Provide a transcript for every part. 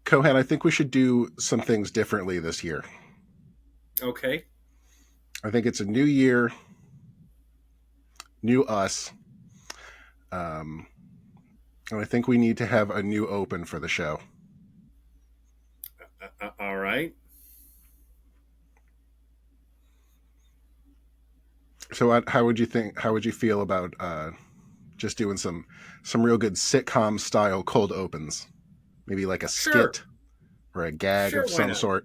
Cohan, I think we should do some things differently this year. Okay. I think it's a new year, new us. Um, and I think we need to have a new open for the show. All right. So, how would you think? How would you feel about just doing some real good sitcom style cold opens? Maybe like a Sure. skit or a gag Sure. of Why some not? sort.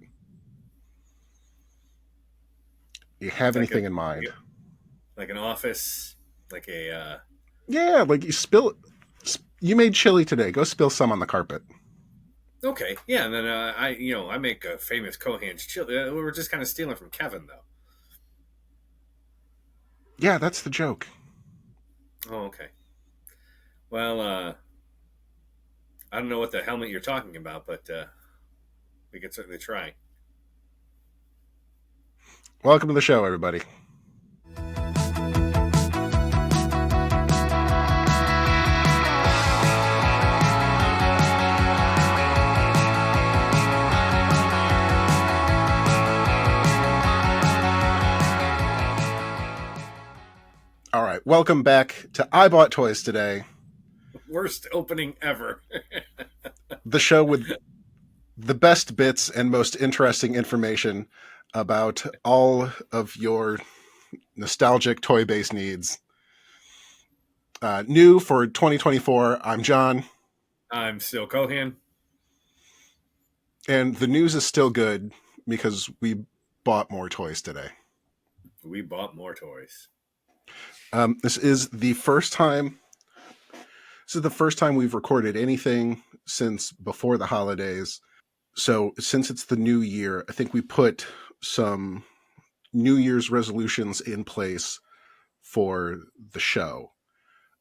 You have Like a anything in mind? like an office, like a. Yeah, like you spill. You made chili today. Go spill some on the carpet. Okay. Yeah. And then I make a famous Cohan's chili. We were just kind of stealing from Kevin though. Yeah, that's the joke. Oh, okay. Well, I don't know what the helmet you're talking about, but we could certainly try. Welcome to the show, everybody. All right, welcome back to I Bought Toys Today, Worst opening ever. the show with the best bits and most interesting information about all of your nostalgic toy based needs. New for 2024, I'm John, I'm still Cohan. and the news is still good because we bought more toys today. We bought more toys. This is the first time. This is the first time we've recorded anything since before the holidays. So since it's the new year, I think we put some New Year's resolutions in place for the show.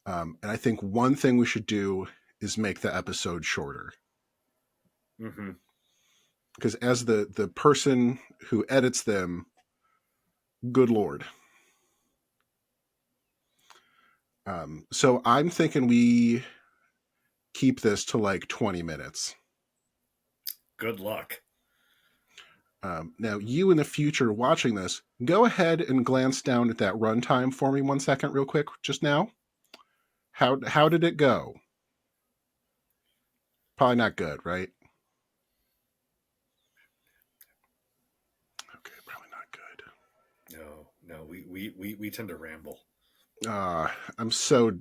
And I think one thing we should do is make the episode shorter. Mm-hmm. Because as the person who edits them, good Lord. So I'm thinking we keep this to like 20 minutes. Good luck. Now, you in the future watching this, go ahead and glance down at that runtime for me 1 second, real quick, just now. How did it go? Probably not good, right? Okay, probably not good. No, we tend to ramble. I'm so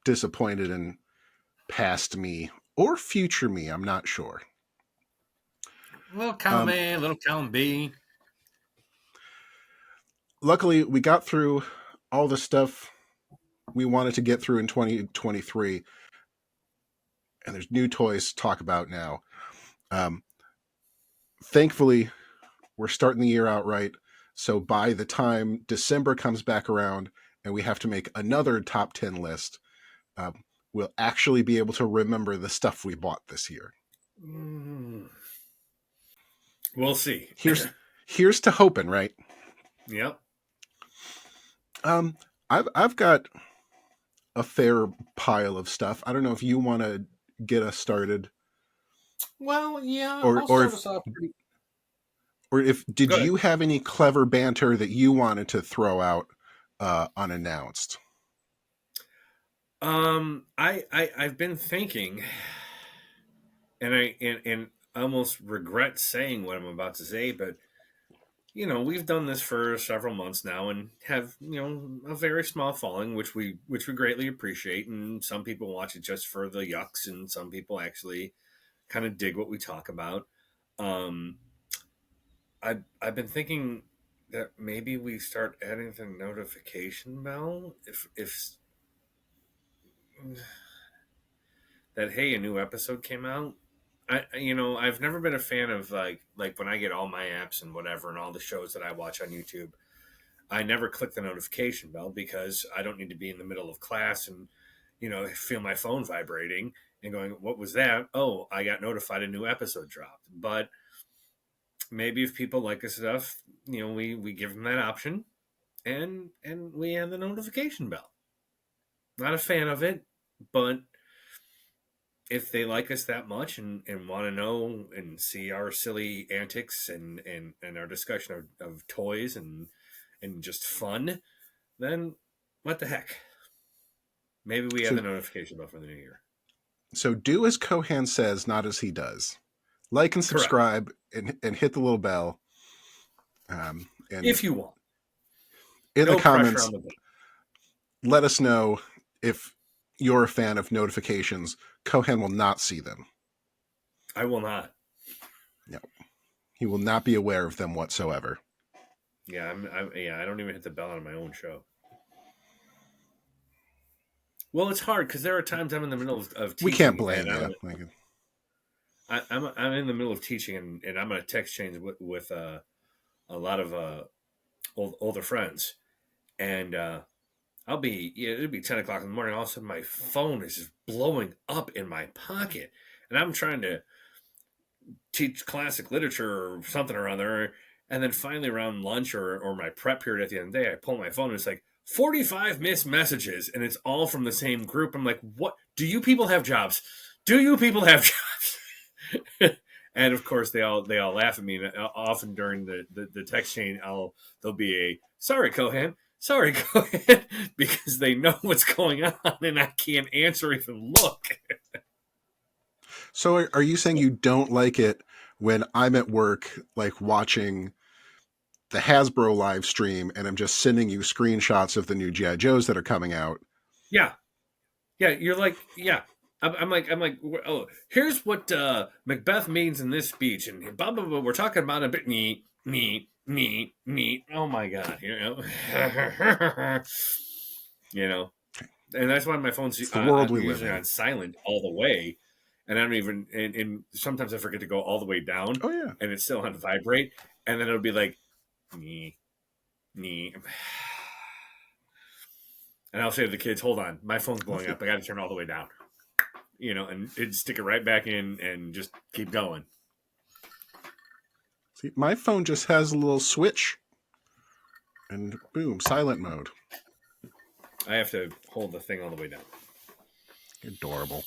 disappointed in past me or future me. I'm not sure. Little column Um, A, little column B. Luckily, we got through all the stuff we wanted to get through in 2023, and there's new toys to talk about now. Um, Thankfully, we're starting the year out right. So by the time December comes back around and we have to make another top 10 list, um, we'll actually be able to remember the stuff we bought this year. Mm. We'll see. Here's to hoping, right? Yep. Um, I've got a fair pile of stuff. I don't know if you want to get us started, Well, yeah, or I'll or start if us off pretty or if did good. you have any clever banter that you wanted to throw out unannounced? I've been thinking, and I almost regret saying what I'm about to say, but we've done this for several months now and have a very small following, which we greatly appreciate. And some people watch it just for the yucks, and some people actually kind of dig what we talk about. Um, I've been thinking that maybe we start adding the notification bell if that hey, a new episode came out. I've never been a fan of like when I get all my apps and whatever and all the shows that I watch on YouTube. I never click the notification bell because I don't need to be in the middle of class and feel my phone vibrating and going, "What was that?" Oh, I got notified a new episode dropped. But maybe if people like this stuff, we give them that option and we add the notification bell. Not a fan of it, but if they like us that much and want to know and see our silly antics and our discussion of toys and just fun, then what the heck? Maybe we have So the notification bell for the new year. so do as Cohan says, not as he does. Like and Correct. subscribe and hit the little bell. And If you want. in the No pressure on comments, the button. let us know if you're a fan of notifications. Cohan will not see them. I will not. No, he will not be aware of them whatsoever. Yeah, I don't even hit the bell on my own show. Well, it's hard because there are times I'm in the middle of We can't teaching, blame and you. I'm in the middle of teaching, and I'm on a text chain with a lot of older friends, and it'll be 10 o'clock in the morning. All of a sudden, my phone is just blowing up in my pocket, and I'm trying to teach classic literature or something or other. And then finally around lunch or my prep period at the end of the day, I pull my phone and it's like 45 missed messages and it's all from the same group. I'm like, what? Do you people have jobs? Do you people have jobs? And of course they all laugh at me. And often during the text chain, there'll be a sorry Cohan, because they know what's going on and I can't answer even look. So are you saying you don't like it when I'm at work, like watching the Hasbro live stream, and I'm just sending you screenshots of the new G.I. Joes that are coming out? Yeah, yeah, you're like, yeah. I'm like, oh, here's what Macbeth means in this speech, and blah blah blah. We're talking about a bit me. Oh my god, you know, and that's why my phone's It's the world we live usually in. on silent all the way, and I don't even, and sometimes I forget to go all the way down, Oh yeah. and it's still on vibrate, and then it'll be like me, and I'll say to the kids, "Hold on, my phone's blowing up. I got to turn it all the way down." And it'd stick it right back in and just keep going. See, my phone just has a little switch, and boom, silent mode. I have to hold the thing all the way down. Adorable.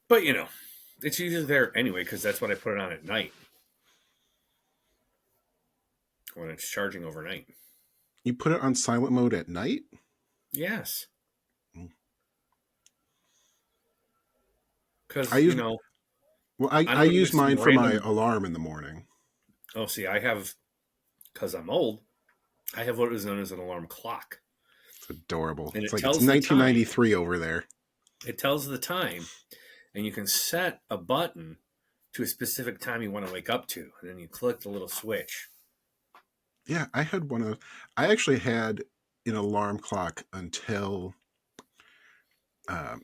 But, it's usually there anyway because that's what I put it on at night when it's charging overnight. You put it on silent mode at night? Yes. I Because, use well, I I don't need use to see mine for my random. alarm in the morning. Oh, see, I have, because I'm old, I have what is known as an alarm clock. It's adorable. And It's it like it's tells the time. 1993 over there. It tells the time. And you can set a button to a specific time you want to wake up to. And then you click the little switch. Yeah, I actually had an alarm clock until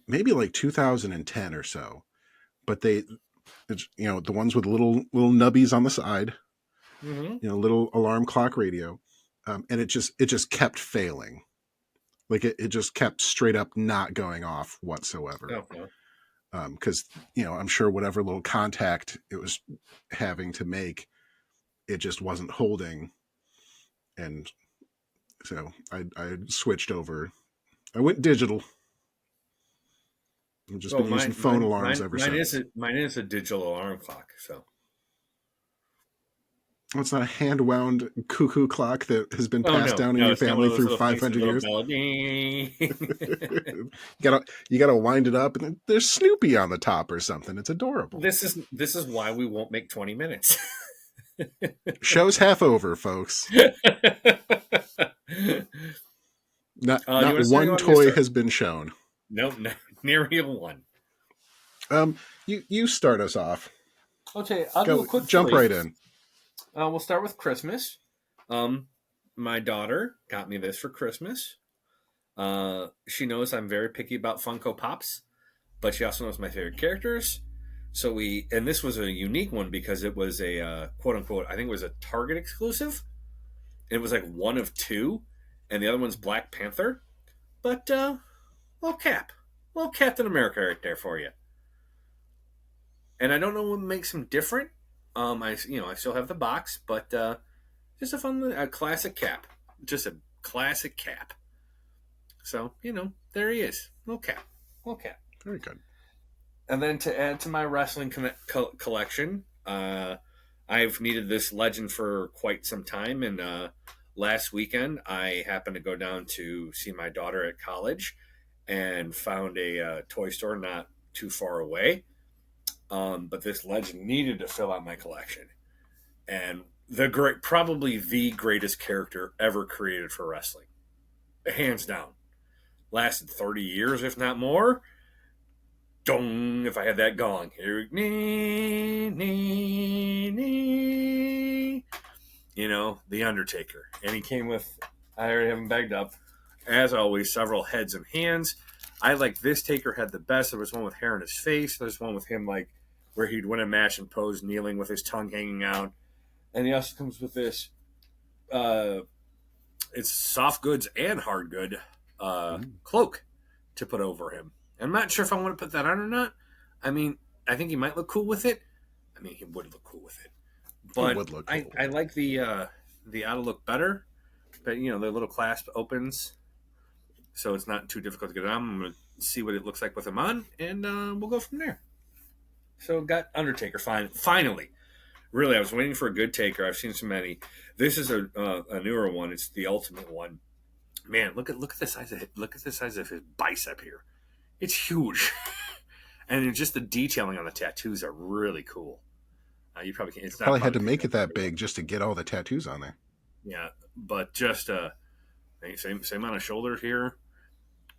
maybe like 2010 or so. But the ones with little nubbies on the side, Mm-hmm. little alarm clock radio, and it just kept failing. Like it just kept straight up not going off whatsoever. Oh, no. Because I'm sure whatever little contact it was having to make, it just wasn't holding, and so I switched over. I went digital. I've just Well, been using mine, phone mine, alarms mine, ever mine is since. a, mine is a digital alarm clock. So, Oh, it's not a hand wound cuckoo clock that has been oh passed no, down in no, your it's not one family of those through little fancy 500 little years. bell. You gotta wind it up, and then there's Snoopy on the top or something. It's adorable. This is why we won't make 20 minutes. Show's half over, folks. Not Do you not want to start? You one want me to toy start? has been shown. Nope, nary a one. You start us off. Okay, I'll do Go a quick jump three. right in. We'll start with Christmas. My daughter got me this for Christmas. She knows I'm very picky about Funko Pops, but she also knows my favorite characters. So and this was a unique one because it was a quote unquote, I think it was a Target exclusive. It was like one of two, and the other one's Black Panther. But little Captain America right there for you. And I don't know what makes him different. I still have the box, but just a classic Cap, just a classic Cap. So there he is, little Cap. Very good. And then to add to my wrestling collection, I've needed this legend for quite some time. And last weekend, I happened to go down to see my daughter at college and found a toy store not too far away. But this legend needed to fill out my collection. And probably the greatest character ever created for wrestling, hands down. Lasted 30 years, if not more. Dong, if I had that gong. Here, nee, nee, nee. The Undertaker. And he came with, I already have him bagged up, as always, several heads and hands. I like this Taker had the best. There was one with hair in his face. There's one with him, like, where he'd win a match and pose kneeling with his tongue hanging out. And he also comes with this, it's soft goods and hard good cloak to put over him. I'm not sure if I want to put that on or not. I mean, I think he might look cool with it. I mean, he would look cool with it. But It would look cool. I like the outer look better. But, the little clasp opens, so it's not too difficult to get on. I'm going to see what it looks like with him on, and we'll go from there. So got Undertaker finally. Really, I was waiting for a good Taker. I've seen so many. This is a newer one. It's the ultimate one. Man, look at the size of his bicep here. It's huge, and just the detailing on the tattoos are really cool. You probably can't. It's not Probably had to make it that big just to get all the tattoos on there. Yeah, but just same on a shoulder here.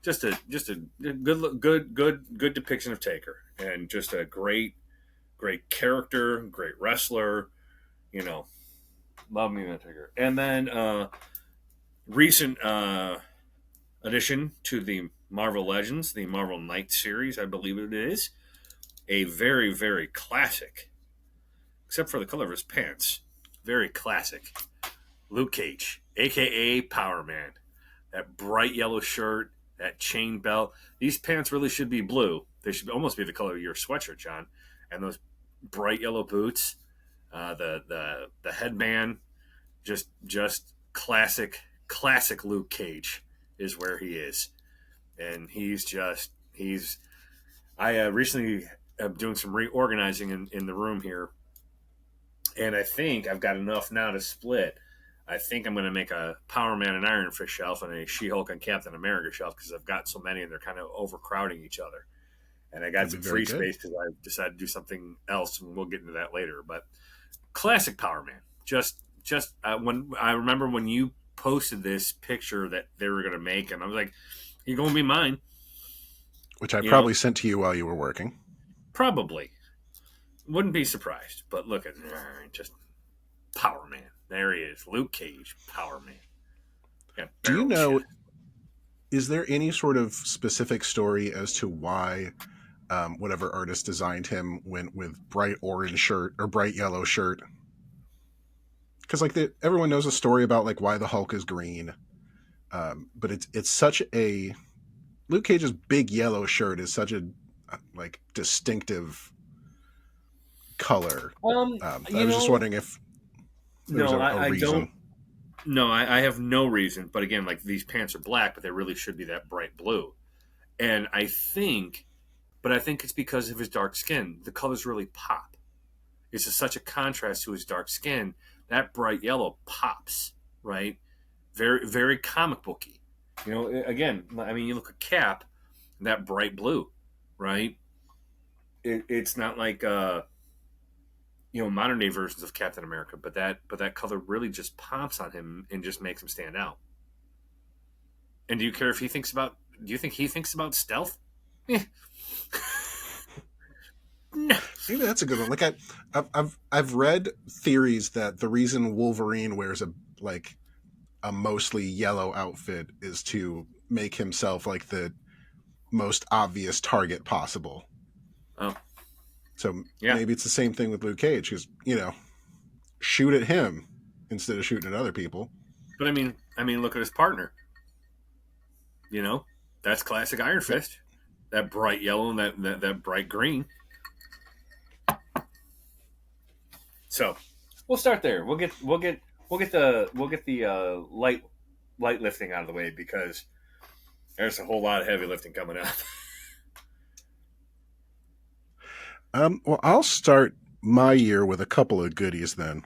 Just a good depiction of Taker, and just a great character, great wrestler. Love me that Taker. And then recent addition to the Marvel Legends, the Marvel Knight series, I believe it is. A very, very classic, except for the color of his pants, very classic Luke Cage, a.k.a. Power Man. That bright yellow shirt, that chain belt. These pants really should be blue. They should almost be the color of your sweatshirt, John. And those bright yellow boots, the headband, just classic Luke Cage is where he is. And I recently am doing some reorganizing in the room here, and I think I've got enough now to split. I think I'm going to make a Power Man and Iron Fist shelf and a She-Hulk and Captain America shelf because I've got so many and they're kind of overcrowding each other. And I got That'd some be very free good. space because I decided to do something else, and we'll get into that later. But classic Power Man. Just when I remember when you posted this picture that they were going to make, and I was like, "You're going to be mine." Which I You know, probably sent to you while you were working. probably wouldn't be surprised. But look at just Power Man. There he is, Luke Cage, Power Man. Got Do you barrel know, chest. is there any sort of specific story as to why whatever artist designed him went with bright orange shirt or bright yellow shirt? Because everyone knows a story about like why the Hulk is green, but it's such a Luke Cage's big yellow shirt is such a like distinctive color. Um, I you was just know, wondering if there was no, a I don't. reason. No, I have no reason. But again, like these pants are black, but they really should be that bright blue. And I think it's because of his dark skin. The colors really pop. It's such a contrast to his dark skin. That bright yellow pops, right? Very, very comic booky. Again, I mean, you look at Cap, that bright blue, right? It's not like modern day versions of Captain America, but that color really just pops on him and just makes him stand out. And do you care if he thinks about? Do you think he thinks about stealth? Eh. No. Maybe that's a good one. Like I've read theories that the reason Wolverine wears a mostly yellow outfit is to make himself like the most obvious target possible. Oh, So yeah. maybe it's the same thing with Luke Cage, because shoot at him instead of shooting at other people. But I mean, look at his partner. That's classic Iron Yep. Fist. That bright yellow and that bright green. So we'll start there. We'll get the light lifting out of the way because there's a whole lot of heavy lifting coming up. Well, I'll start my year with a couple of goodies then.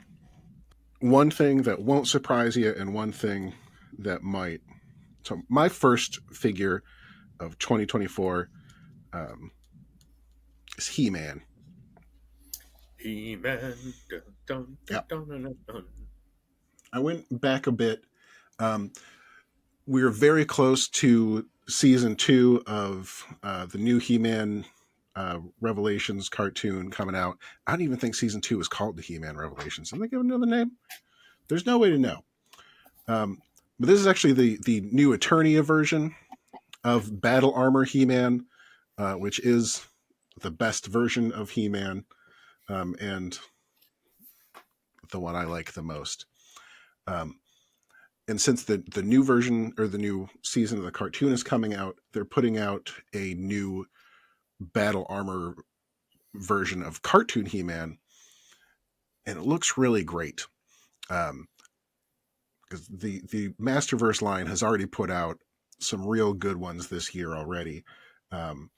One thing that won't surprise you, and one thing that might. So, my first figure of 2024 um, is He Man. He-Man. Dun, dun, dun, Yeah, dun, dun, dun, dun. I went back a bit. Um, we were very close to season 2 of the new He-Man Revelations cartoon coming out. I don't even think season 2 is called the He-Man Revelations. Did they give it another name? There's no way to know. Um, but this is actually the new Eternia version of Battle Armor He-Man, which is the best version of He-Man, and the one I like the most. Um, and since the new version or the new season of the cartoon is coming out, they're putting out a new Battle Armor version of cartoon He-Man, and it looks really great. Um, because the Masterverse line has already put out some real good ones this year already, um,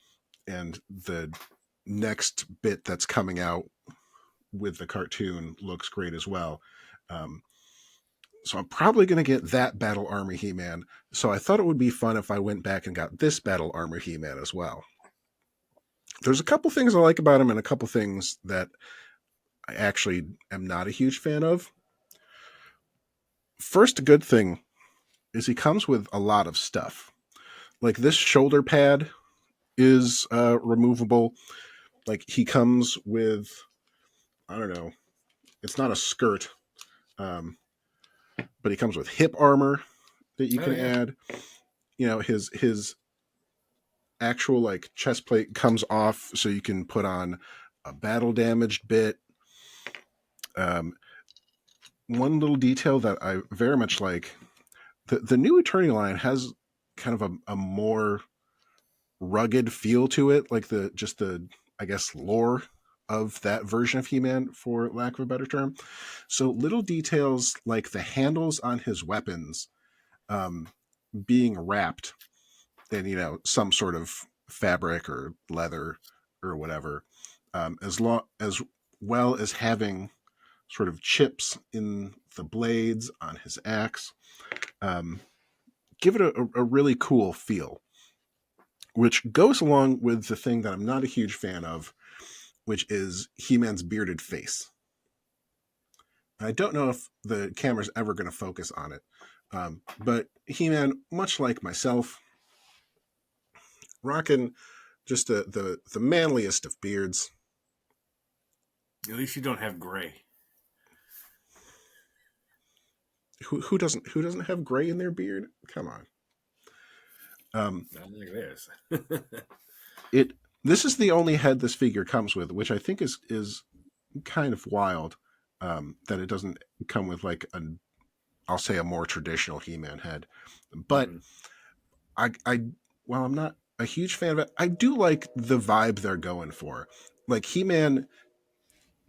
and the next bit that's coming out with the cartoon looks great as well. Um, so I'm probably going to get that Battle Armor He-Man. So I thought it would be fun if I went back and got this Battle Armor He-Man as well. There's a couple things I like about him and a couple things that I actually am not a huge fan of. First, a good thing is he comes with a lot of stuff. Like this shoulder pad is removable. Like he comes with, I don't know, it's not a skirt, um, but he comes with hip armor that you Oh can yeah. add. You know, his actual like chest plate comes off, so you can put on a battle damaged bit. Um, One little detail that I very much like: the new Eternity line has kind of a more rugged feel to it, like the just the I guess lore of that version of He-Man, for lack of a better term. So little details like the handles on his weapons um, being wrapped in some sort of fabric or leather or whatever, as well as having sort of chips in the blades on his axe, um, give it a really cool feel, which goes along with the thing that I'm not a huge fan of, which is He-Man's bearded face. I don't know if the camera's ever going to focus on it, but He-Man, much like myself, rocking just the manliest of beards. At least you don't have gray. Who doesn't have gray in their beard? Come on. Um, Not like this. it this is the only head this figure comes with, which I think is kind of wild. That it doesn't come with like I'll say a more traditional He-Man head, but Hmm. I while I'm not a huge fan of it, I do like the vibe they're going for. Like He-Man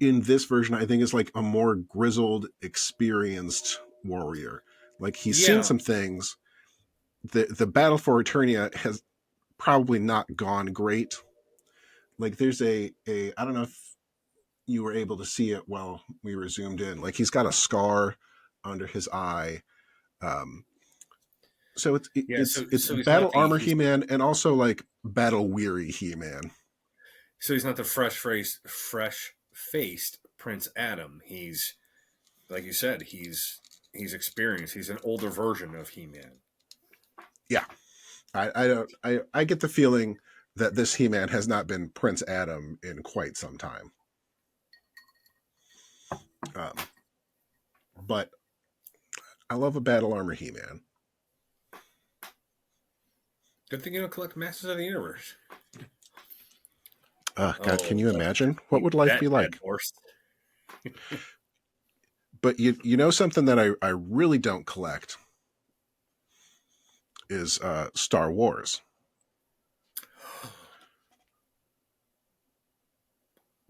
in this version, I think is like a more grizzled, experienced warrior. Like he's seen Yeah. some things. The battle for Eternia has probably not gone great. Like there's a I don't know if you were able to see it while we were zoomed in. Like he's got a scar under his eye. Um, so Yeah. it's So it's so he's not battle the armor he's He-Man and also like battle weary He-Man. so he's not the fresh faced Prince Adam. He's like you said. He's experienced. He's an older version of He Man. Yeah, I don't I get the feeling that this He-Man has not been Prince Adam in quite some time. Um, but I love a battle armor He-Man. Good thing you don't collect Masters of the Universe. God, Oh, can you imagine what would life be that like? horse. But you know something that I really don't collect is Star Wars.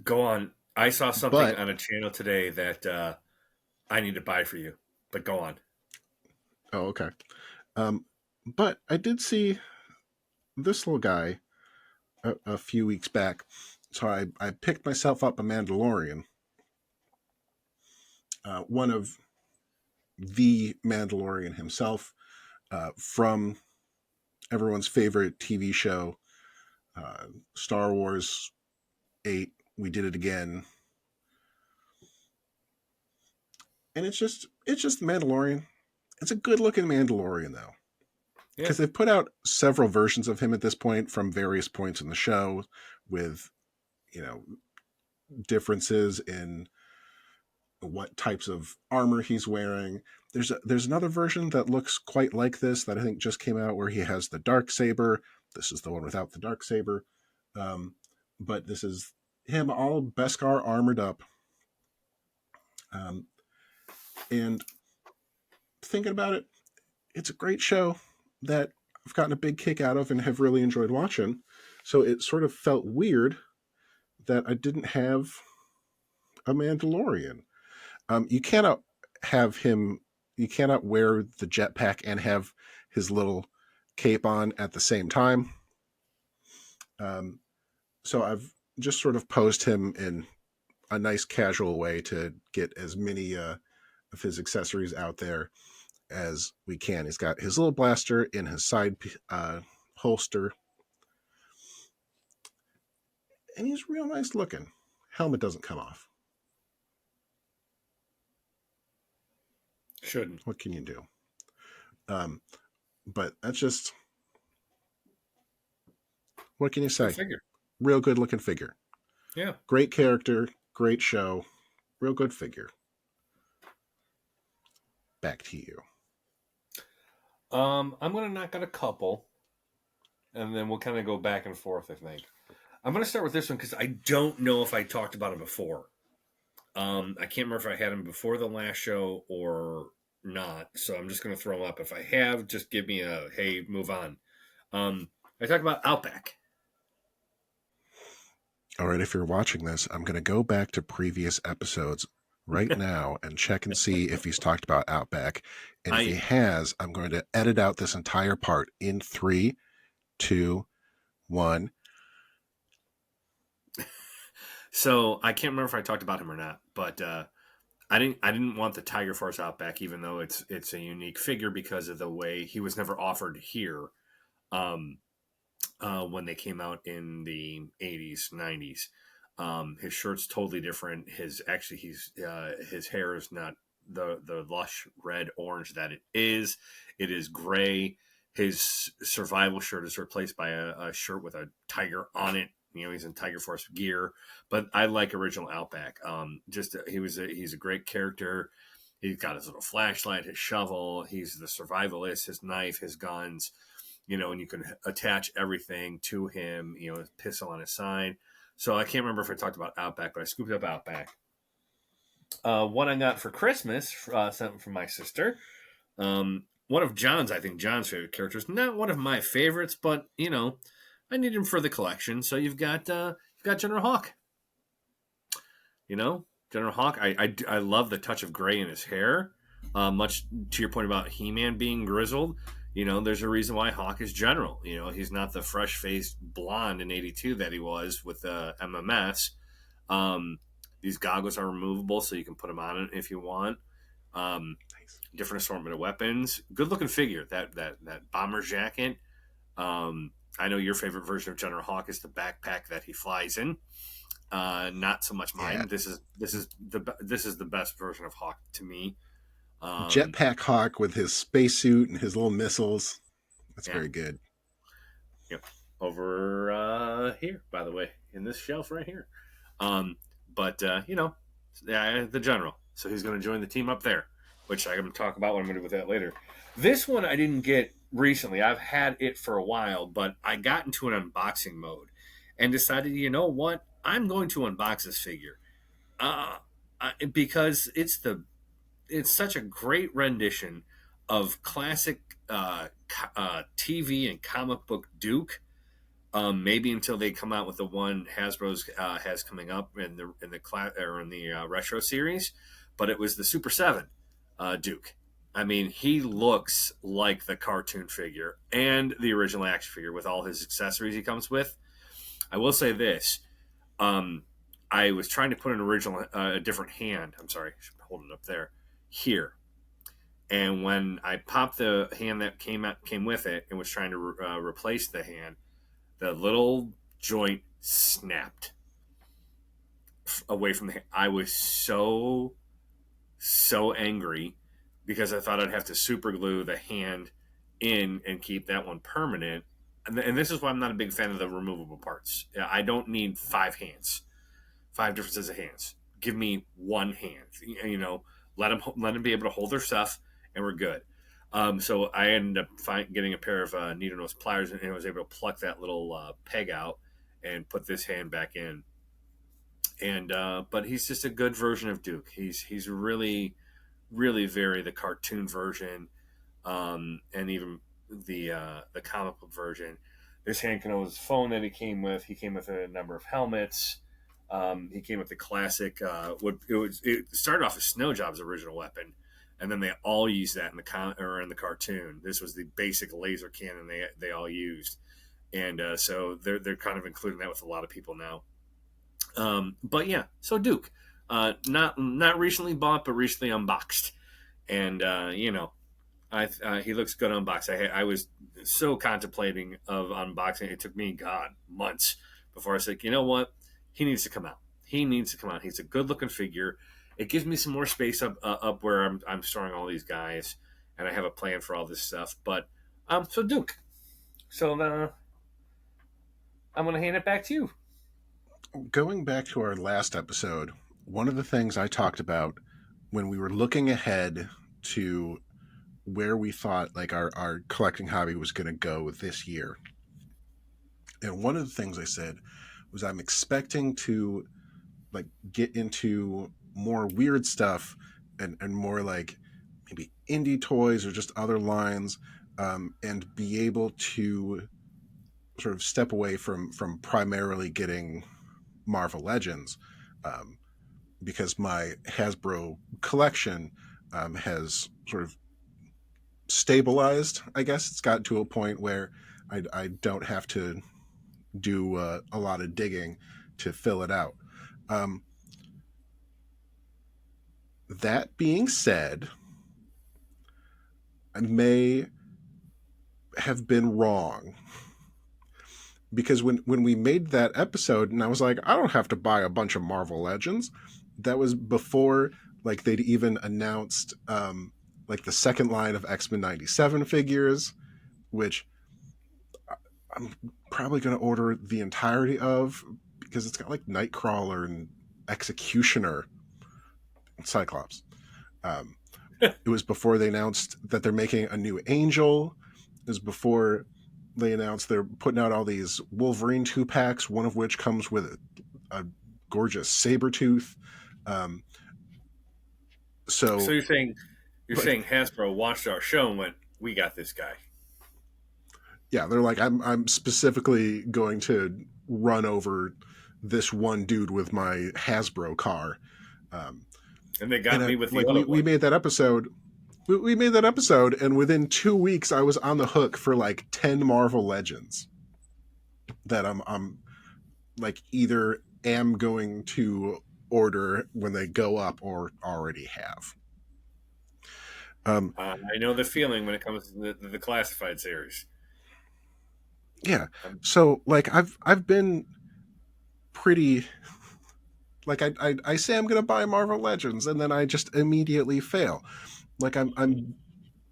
Go on. I saw something But on a channel today that I need to buy for you. But go on. oh, okay. Um, but I did see this little guy a few weeks back. So I picked myself up a Mandalorian, one of the Mandalorian himself, from everyone's favorite TV show, uh, Star Wars 8. We did it again, and it's just the Mandalorian. It's a good looking Mandalorian though, Yeah. because they've put out several versions of him at this point from various points in the show, with you know differences in what types of armor he's wearing. There's another version that looks quite like this that I think just came out, where he has the dark saber. This is the one without the dark saber, um, but this is him all Beskar armored up. Um, and thinking about it, it's a great show that I've gotten a big kick out of and have really enjoyed watching. So it sort of felt weird that I didn't have a Mandalorian. You cannot have him. You cannot wear the jetpack and have his little cape on at the same time. Um, so I've just sort of posed him in a nice casual way to get as many of his accessories out there as we can. He's got his little blaster in his side holster, and he's real nice looking. Helmet doesn't come off. Shouldn't. What can you do? Um, but that's just, what can you Good say? figure. Real good looking figure. Yeah. Great character, great show, real good figure. Back to you. I'm gonna knock out a couple, and then we'll kind of go back and forth. I think I'm gonna start with this one because I don't know if I talked about him before. I can't remember if I had him before the last show or not. So I'm just gonna throw him up. If I have, just give me a hey, move on. I talked about Outback. All right, if you're watching this, I'm going to go back to previous episodes right now and check and see if he's talked about Outback. And if he I has, I'm going to edit out this entire part in 3, 2, 1. So I can't remember if I talked about him or not, but I didn't want the Tiger Force Outback, even though it's a unique figure because of the way he was never offered here. Um, when they came out in the 80s, 90s. His shirt's totally different. His hair is not the lush red orange that it is. It is gray. His survival shirt is replaced by a shirt with a tiger on it. You know, he's in Tiger Force gear, but I like original Outback. He's a great character. He's got his little flashlight, his shovel. He's the survivalist, his knife, his guns, and you can attach everything to him, his pistol on his side. So I can't remember if I talked about Outback, but I scooped up Outback. One I got for Christmas, something from my sister. One of John's, I think John's favorite characters. Not one of my favorites, but I need him for the collection. So you've got General Hawk. General Hawk. I love the touch of gray in his hair. Much to your point about He-Man being grizzled. There's a reason why Hawk is General. He's not the fresh-faced blonde in '82 that he was with MMS. These goggles are removable, so you can put them on it if you want. Different assortment of weapons. Good-looking figure. That bomber jacket. I know your favorite version of General Hawk is the backpack that he flies in. Not so much mine. Yeah. This is the best version of Hawk to me. Jetpack Hawk with his spacesuit and his little missiles. That's Yeah. very good. Yep. Over here, by the way, in this shelf right here. But the general. So he's going to join the team up there, which I'm going to talk about what I'm going to do with that later. This one I didn't get recently. I've had it for a while, but I got into an unboxing mode and decided, you know what? I'm going to unbox this figure because it's such a great rendition of classic TV and comic book Duke. Maybe until they come out with the one Hasbro's has coming up in the retro series, but it was the Super 7 Duke. I mean, he looks like the cartoon figure and the original action figure with all his accessories he comes with. I will say this: Um, I was trying to put an original, a different hand. I'm sorry, I should hold it up there, here. And when I popped the hand that came with it and was trying to replace the hand, the little joint snapped away from the hand. I was so angry because I thought I'd have to super glue the hand in and keep that one permanent. And this is why I'm not a big fan of the removable parts. I don't need five hands, five different sets of hands. Give me one hand. Let them be able to hold their stuff, and we're good. So I ended up getting a pair of needle nose pliers, and I was able to pluck that little peg out and put this hand back in. And but he's just a good version of Duke. He's really very the cartoon version, and even the comic book version. This hand can hold his phone that he came with. He came with a number of helmets. He came with the classic. It started off as Snow Job's original weapon, and then they all used that in the cartoon. This was the basic laser cannon they all used, and so they're kind of including that with a lot of people now. But yeah, so Duke, not recently bought, but recently unboxed, and he looks good unboxed. I was so contemplating of unboxing. It took me, God, months before I said, you know what, he needs to come out. He needs to come out. He's a good looking figure. It gives me some more space up where I'm storing all these guys, and I have a plan for all this stuff. But so Duke, so I'm gonna hand it back to you. Going back to our last episode, one of the things I talked about when we were looking ahead to where we thought like our collecting hobby was going to go this year, and one of the things I said was I'm expecting to like get into more weird stuff and more like maybe indie toys or just other lines, and be able to sort of step away from primarily getting Marvel Legends, um, because my Hasbro collection has sort of stabilized. I guess it's got to a point where I don't have to do a lot of digging to fill it out. Um, that being said, I may have been wrong because when we made that episode, and I was like, I don't have to buy a bunch of Marvel Legends. That was before like they'd even announced like the second line of X-Men '97 figures, which I'm probably going to order the entirety of because it's got like Nightcrawler and Executioner and Cyclops. Um, it was before they announced that they're making a new Angel. It was before they announced they're putting out all these Wolverine 2 packs, one of which comes with a gorgeous Sabretooth. Um, So so, you're like, saying Hasbro watched our show and went, "We got this guy," yeah, they're like, I'm specifically going to run over this one dude with my Hasbro car. Um, and they and got me with the like other we one. made that episode. We made that episode, and within 2 weeks, I was on the hook for like 10 Marvel Legends that I'm like either am going to order when they go up or already have. Um, I know the feeling when it comes to the classified series. yeah. Um, So like I've been pretty like I say I'm gonna buy Marvel Legends and then I just immediately fail. Like I'm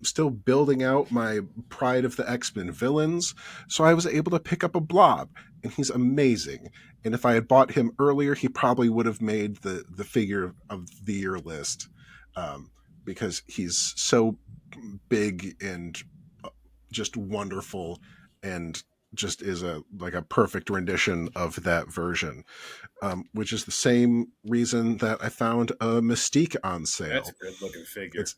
still building out my Pride of the X-Men villains, so I was able to pick up a Blob, and he's amazing. And if I had bought him earlier, he probably would have made the figure of the year list, um, because he's so big and just wonderful, and just is a like a perfect rendition of that version. Which is the same reason that I found a Mystique on that's a sale. good looking figure. It's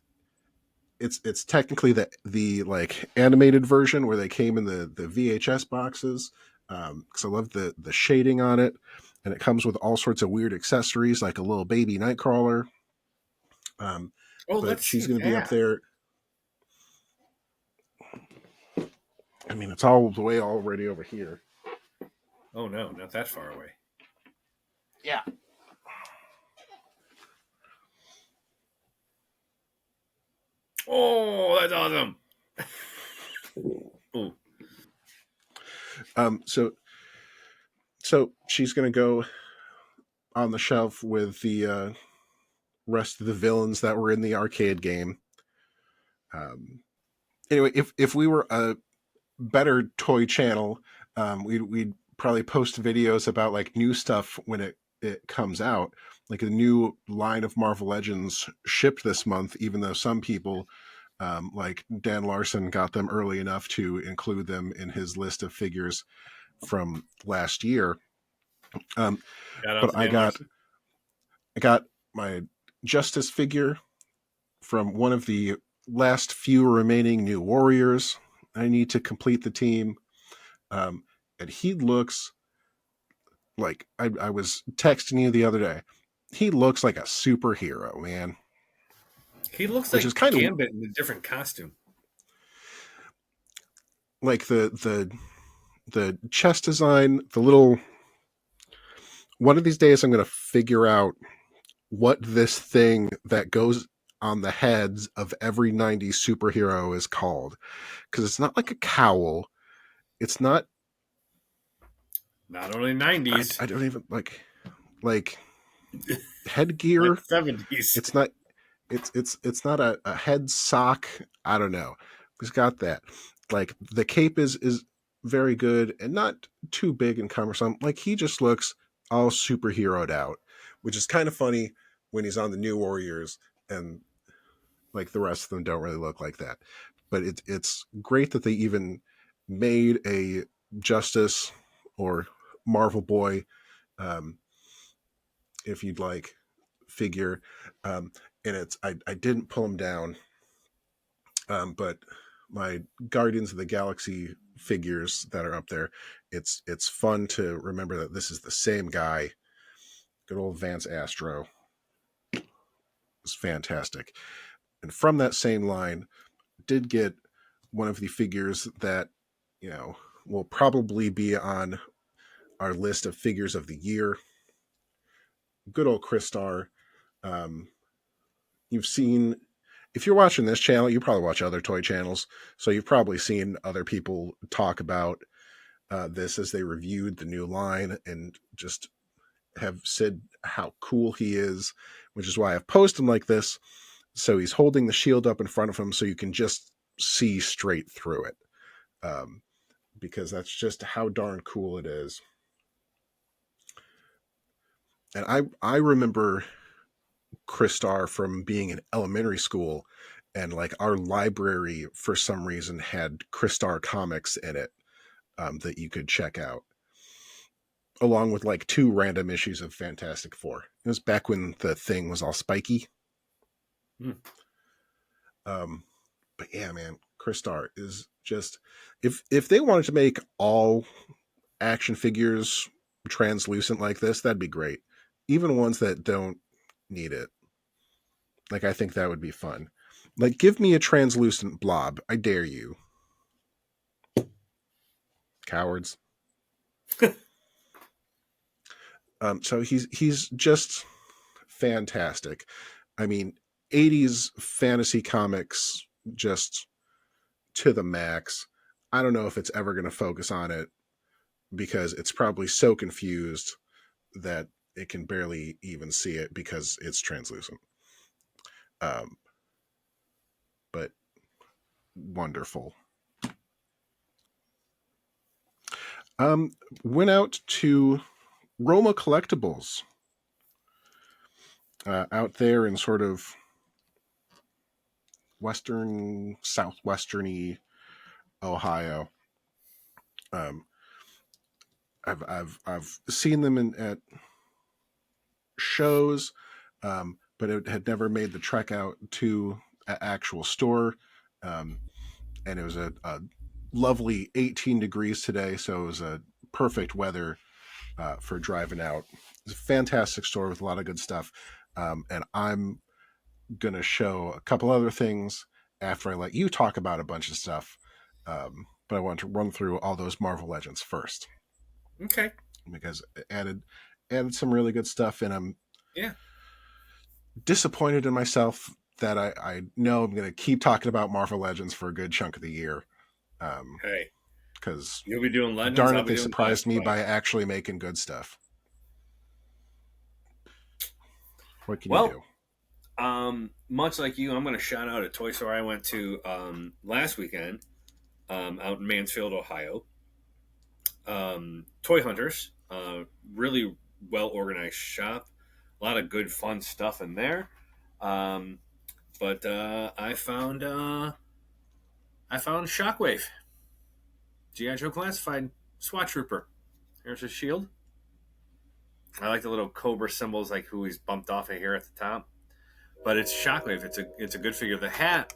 it's technically the like animated version where they came in the VHS boxes, because I love the shading on it, and it comes with all sorts of weird accessories like a little baby Nightcrawler. Um, Oh, but let's she's see going to be up that. there. I mean, it's all the way already over here. Oh no, not that far away. Yeah. Oh, that's awesome. Ooh. So she's gonna go on the shelf with the rest of the villains that were in the arcade game. Um, anyway, if we were a better toy channel, we'd probably post videos about like new stuff when it comes out. Like a new line of Marvel Legends shipped this month, even though some people, like Dan Larson, got them early enough to include them in his list of figures from last year. Um, Shout out but to Dan Larson. I got my Justice figure from one of the last few remaining new Warriors. I need to complete the team. Um, and he looks like I was texting you the other day. He looks like a superhero, man. He looks Which is like kind of Gambit in a different costume. like the chest design, the little. One of these days, I'm going to figure out what this thing that goes on the heads of every '90s superhero is called, because it's not like a cowl. It's not. Not only 90s, I don't even like like headgear. 70s. It's not. It's not a head sock. I don't know. He's got that. Like the cape is very good and not too big and cumbersome. Like he just looks all superheroed out, which is kind of funny when he's on the New Warriors and like the rest of them don't really look like that. But it's great that they even made a Justice or Marvel Boy, um, if you'd like, figure. And I didn't pull him down, but my Guardians of the Galaxy figures that are up there, it's fun to remember that this is the same guy. Good old Vance Astro is fantastic. And from that same line, did get one of the figures that, you know, will probably be on our list of figures of the year. Good old Crystar. Um, you've seen, if you're watching this channel, you probably watch other toy channels, so you've probably seen other people talk about this as they reviewed the new line and just have said how cool he is, which is why I've posted him like this. So he's holding the shield up in front of him so you can just see straight through it. Um, because that's just how darn cool it is. And I remember Crystar from being in elementary school, and like our library for some reason had Crystar comics in it, that you could check out, along with like two random issues of Fantastic Four. It was back when the thing was all spiky. Hmm. Um, but yeah, man, Crystar is just, if they wanted to make all action figures translucent like this, that'd be great. Even ones that don't need it. Like I think that would be fun. Like give me a translucent blob. I dare you. Cowards. So he's just fantastic. I mean, 80s fantasy comics just to the max. I don't know if it's ever going to focus on it because it's probably so confused that it can barely even see it because it's translucent. Um, but wonderful. Um, Went out to Roma Collectibles, out there in sort of western, southwesterny Ohio. Um, I've seen them at shows, but it had never made the trek out to an actual store. Um, and it was a lovely 18 degrees today, so it was a perfect weather for driving out. It's a fantastic store with a lot of good stuff. And I'm going to show a couple other things after I let you talk about a bunch of stuff. But I want to run through all those Marvel Legends first Okay. because it added and some really good stuff. And I'm Yeah. disappointed in myself that I know I'm going to keep talking about Marvel Legends for a good chunk of the year. Hey, Because you'll be doing Legends. darn I'll it, be they doing surprised me Classified. by actually making good stuff. What can you Well, do? much like you, I'm going to shout out a toy store I went to last weekend out in Mansfield, Ohio. Toy Hunters, really well organized shop. A lot of good, fun stuff in there. Um, but I found Shockwave, GI Joe Classified SWAT Trooper. There's his shield. I like the little cobra symbols, like who he's bumped off of here at the top. But it's Shockwave. It's a good figure. The hat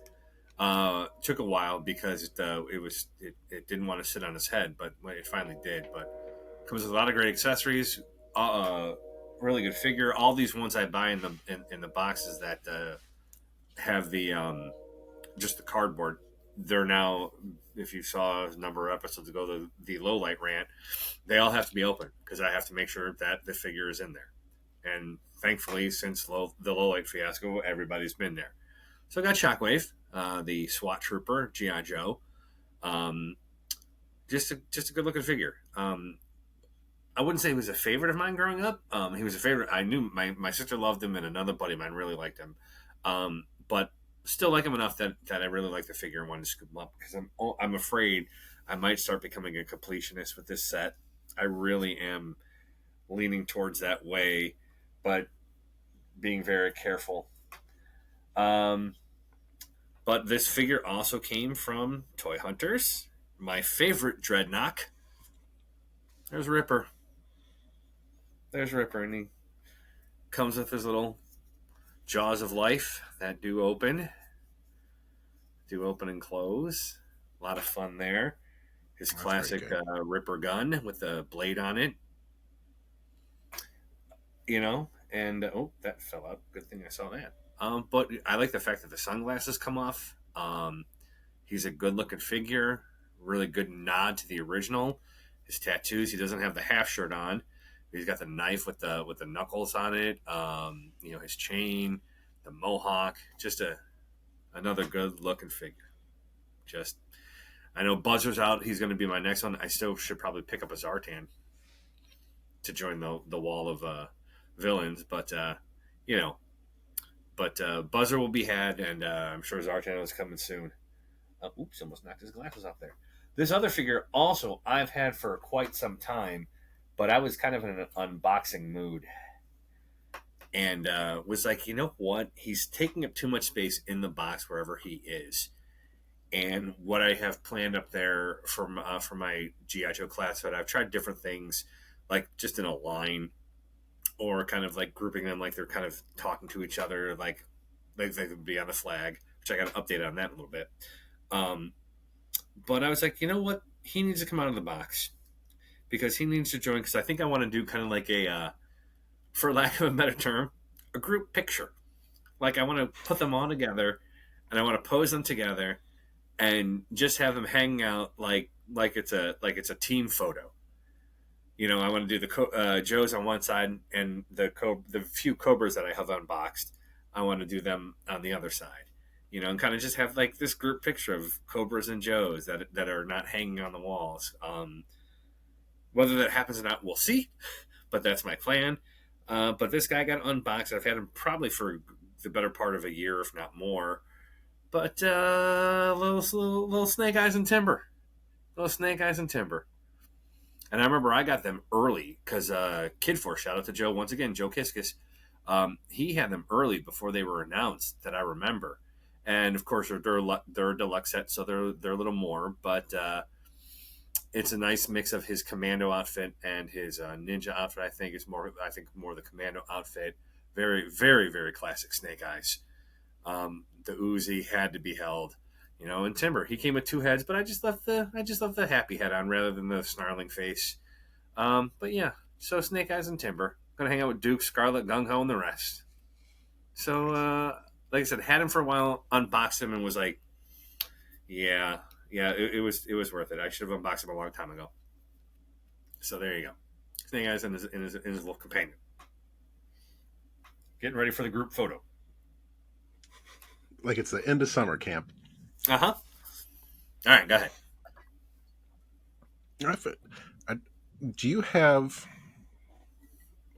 took a while because it didn't want to sit on his head, but it finally did. But it comes with a lot of great accessories. Uh, really good figure. All these ones I buy in the boxes that have the just the cardboard. They're now, if you saw a number of episodes ago, the low light rant, they all have to be open because I have to make sure that the figure is in there. And thankfully, since the low light fiasco, everybody's been there. So I got Shockwave, the SWAT Trooper, GI Joe. Um, just a good looking figure. I wouldn't say he was a favorite of mine growing up. He was a favorite. I knew my sister loved him, and another buddy of mine really liked him. But still like him enough that I really like the figure and wanted to scoop him up because I'm afraid I might start becoming a completionist with this set. I really am leaning towards that way, but being very careful. Um, but this figure also came from Toy Hunters. My favorite Dreadnought. There's Ripper. There's Ripper, and he comes with his little jaws of life that do open and close. A lot of fun there. His That's very classic good. Ripper gun with the blade on it, and oh, that fell out. Good thing I saw that. But I like the fact that the sunglasses come off. He's a good looking figure, really good nod to the original. His tattoos, he doesn't have the half shirt on. He's got the knife with the knuckles on it. His chain, the mohawk, just another good looking figure. Just I know Buzzer's out. He's going to be my next one. I still should probably pick up a Zartan to join the wall of villains, but you know, Buzzer will be had, and I'm sure Zartan is coming soon. Oops, almost knocked his glasses off there. This other figure also I've had for quite some time, but I was kind of in an unboxing mood and was like, you know what? He's taking up too much space in the box wherever he is. And what I have planned up there for my GI Joe class, but I've tried different things, like just in a line, or kind of like grouping them like they're kind of talking to each other, like they could be on the flag, which I got to update on that a little bit. Um, but I was like, you know what? He needs to come out of the box because he needs to join. Because I think I want to do kind of like for lack of a better term, a group picture. Like I want to put them all together, and I want to pose them together, and just have them hanging out like it's a team photo. I want to do the Joes on one side and the few Cobras that I have unboxed. I want to do them on the other side. And kind of just have like this group picture of Cobras and Joes that are not hanging on the walls. Whether that happens or not, we'll see. But that's my plan. But this guy got unboxed. I've had him probably for the better part of a year, if not more. But little snake eyes and timber, little snake eyes and timber. And I remember I got them early because Kid Force, shout out to Joe once again, Joe Kiskis. He had them early before they were announced that I remember. And of course, they're a deluxe set, so they're a little more. But it's a nice mix of his commando outfit and his ninja outfit. I think more the commando outfit. Very, very, very classic Snake Eyes. The Uzi had to be held. And Timber, he came with two heads, but I just left the happy head on rather than the snarling face. But yeah, so Snake Eyes and Timber. Gonna hang out with Duke, Scarlet, Gung Ho, and the rest. So, like I said, had him for a while, unboxed him, and was like, yeah, yeah, it was worth it. I should have unboxed him a long time ago. So there you go. Snake Eyes and his little companion. Getting ready for the group photo. Like it's the end of summer camp. Uh huh. All right, go ahead. I, do you have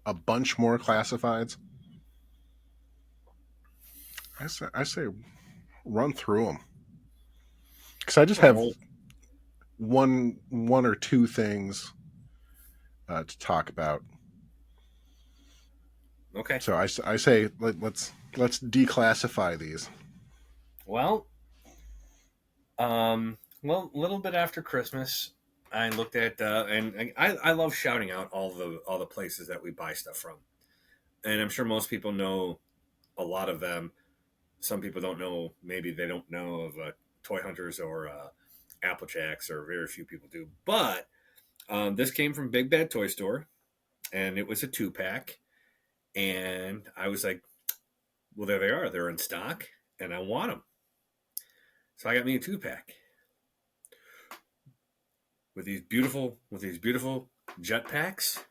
a bunch more classifieds? I say run through them because I just have Oh, one or two things to talk about. okay. So I say let's declassify these. Well, well, a little bit after Christmas, I looked at and I love shouting out all the places that we buy stuff from, and I'm sure most people know a lot of them. Some people don't know. Maybe they don't know of Toy Hunters or Apple Jacks, or very few people do. But this came from Big Bad Toy Store, and it was a 2-pack. And I was like, well, there they are. They're in stock, and I want them. So I got me a 2-pack with these beautiful jetpacks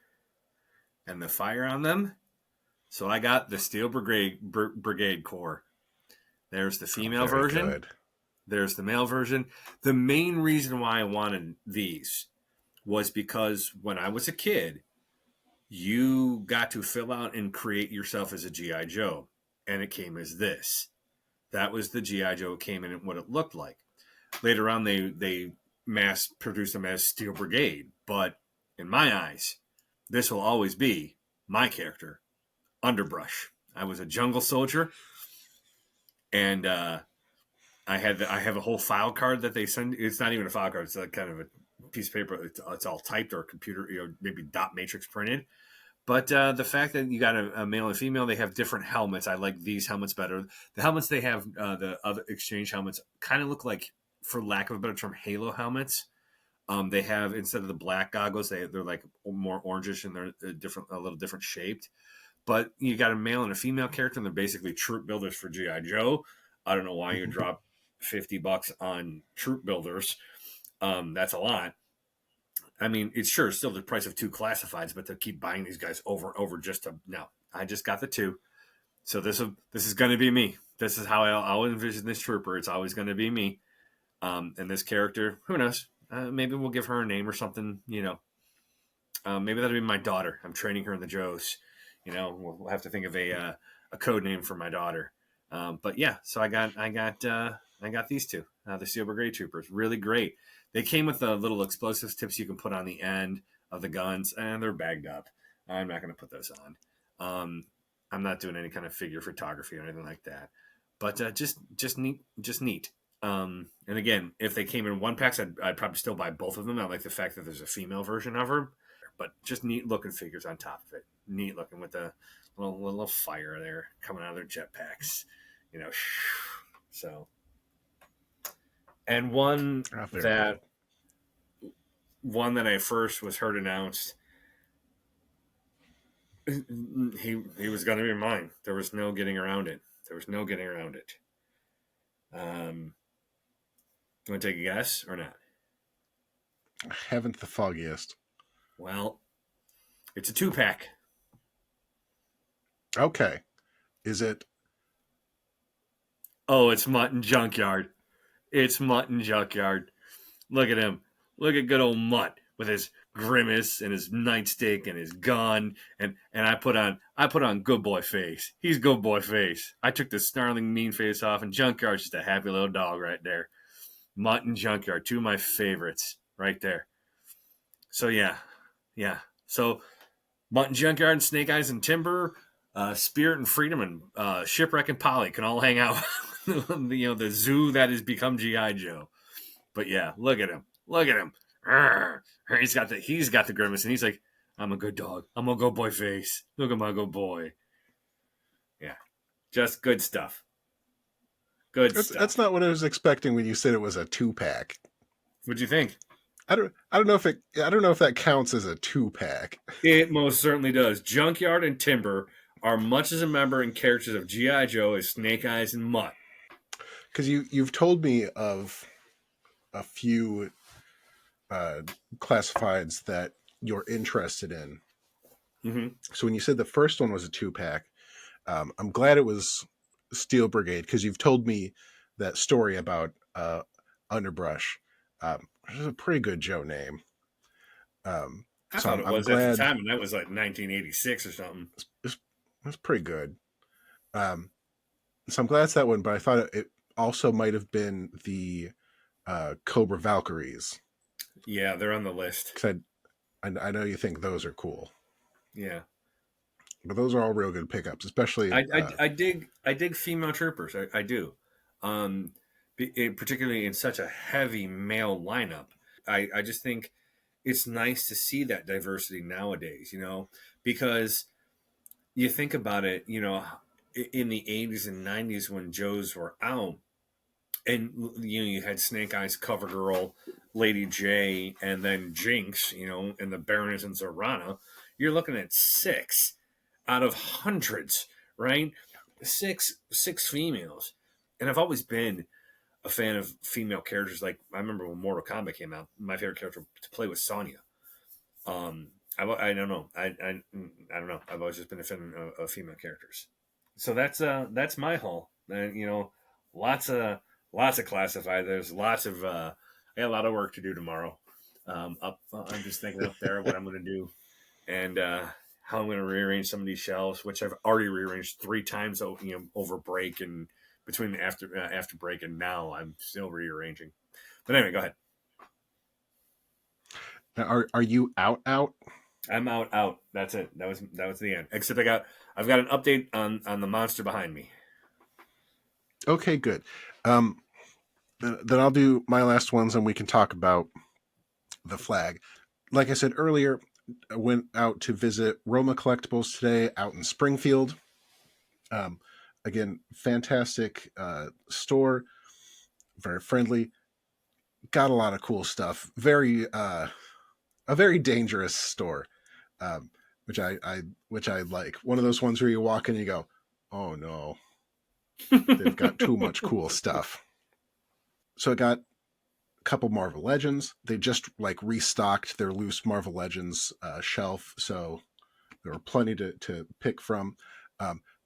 and the fire on them. So I got the Steel Brigade Corps. There's the Oh, female very version. good. There's the male version. The main reason why I wanted these was because when I was a kid, you got to fill out and create yourself as a GI Joe, and it came as this. That was the GI Joe. It came in what it looked like. Later on, they mass produced them as Steel Brigade, but in my eyes, this will always be my character, Underbrush. I was a jungle soldier, and I have a whole file card that they send. It's not even a file card; it's a kind of a piece of paper. It's all typed or computer, maybe dot matrix printed. But the fact that you got a male and female, they have different helmets. I like these helmets better. The helmets they have, the other exchange helmets, kind of look like, for lack of a better term, Halo helmets. They have, instead of the black goggles, they're like more orangish, and they're a little different shaped. But you got a male and a female character, and they're basically troop builders for GI Joe. I don't know why you drop $50 on troop builders. That's a lot. I mean, it's still the price of 2 classifieds, but to keep buying these guys over and over just to no. I just got the 2, so this is going to be me. This is how I'll envision this trooper. It's always going to be me. And this character, who knows? Maybe we'll give her a name or something. Maybe that'll be my daughter. I'm training her in the Joes. We'll have to think of a code name for my daughter. But yeah, so I got these 2, the Steel Brigade Troopers. Really great. They came with the little explosives tips you can put on the end of the guns, and they're bagged up. I'm not going to put those on. I'm not doing any kind of figure photography or anything like that. But just neat. And again, if they came in 1-packs, I'd probably still buy both of them. I like the fact that there's a female version of her, but just neat looking figures on top of it. Neat looking with the little fire there coming out of their jetpacks. So. And Oh, very good. one that I first was heard announced, he was going to be mine. There was no getting around it. You want to take a guess or not? I haven't the foggiest. Well, it's a 2-pack. Okay, is it? Oh, it's Mutton Junkyard. It's Mutton Junkyard. Look at him. Look at good old Mutt with his grimace and his nightstick and his gun, and I put on good boy face. He's good boy face. I took the snarling mean face off, and Junkyard's just a happy little dog right there. Mutt and Junkyard, 2 of my favorites right there. So yeah. So Mutt and Junkyard and Snake Eyes and Timber, Spirit and Freedom, and Shipwreck and Polly can all hang out. The zoo that has become GI Joe. But yeah, look at him. Arrgh. He's got the grimace, and he's like, I'm a good dog. I'm a good boy face. Look at my good boy. Yeah, just good stuff. Good That's stuff. not what I was expecting when you said it was a 2-pack. What'd you think? I don't know if that counts as a 2-pack. It most certainly does. Junkyard and Timber are much as a member and characters of GI Joe as Snake Eyes and Mutt. Because you've told me of a few classifieds that you're interested in. Hmm. So when you said the first one was a 2-pack, I'm glad it was Steel Brigade, because you've told me that story about Underbrush, which is a pretty good Joe name. I So thought I'm, it I'm was at the glad time, and that was like 1986 or something. it's, it's pretty good. Um, so I'm glad it's that one, but I thought it also might have been the Cobra Valkyries, Yeah, they're on the list. because I know you think those are cool, Yeah, but those are all real good pickups, especially I dig female troopers. I do, um, particularly in such a heavy male lineup. I just think it's nice to see that diversity nowadays. Because you think about it. In the 80s and 90s when Joes were out, and you had Snake Eyes, CoverGirl, Lady J, and then Jinx, and the Baroness and Zorana. You're looking at six out of hundreds, right? Six females, and I've always been a fan of female characters. Like I remember when Mortal Kombat came out, my favorite character to play was Sonya. I don't know. I don't know. I've always just been a fan of female characters. So that's my haul. And lots of lots of classified. There's lots of I got a lot of work to do tomorrow. I'm just thinking up there what I'm going to do, and how I'm going to rearrange some of these shelves, which I've already rearranged 3 times. Over break and between the after break and now, I'm still rearranging. But anyway, go ahead. now, are you out? I'm out. That's it. That was the end. Except I've got an update on the monster behind me. Okay, good. Um, then I'll do my last ones, and we can talk about the flag. Like I said earlier, I went out to visit Roma Collectibles today out in Springfield. Um, Again, fantastic store, very friendly, got a lot of cool stuff. Very a very dangerous store, um, which I like. One of those ones where you walk in and you go, "Oh no, they've got too much cool stuff." So I got a couple Marvel Legends. They just like restocked their loose Marvel Legends shelf, so there were plenty to pick from.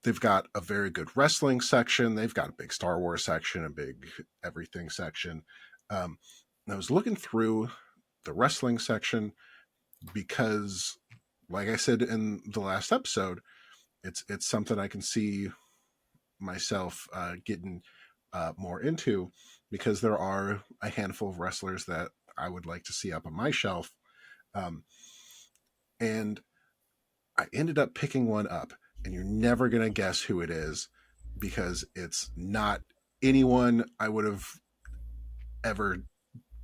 They've got a very good wrestling section. They've got a big Star Wars section, a big everything section. Um, I was looking through the wrestling section because, like I said in the last episode, it's something I can see myself getting more into, because there are a handful of wrestlers that I would like to see up on my shelf. Um, and I ended up picking one up, and you're never going to guess who it is, because it's not anyone I would have ever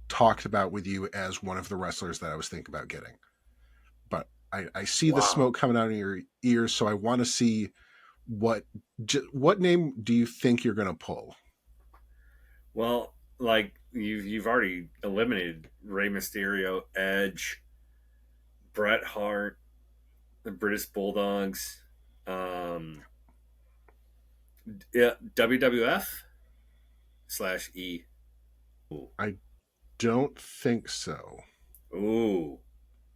talked about with you as one of the wrestlers that I was thinking about getting. But I see the Wow. smoke coming out of your ears, so I want to see what what name do you think you're going to pull? Well, like you've already eliminated Rey Mysterio, Edge, Bret Hart, the British Bulldogs, um, yeah, WWF/E. Ooh, I don't think so. ooh,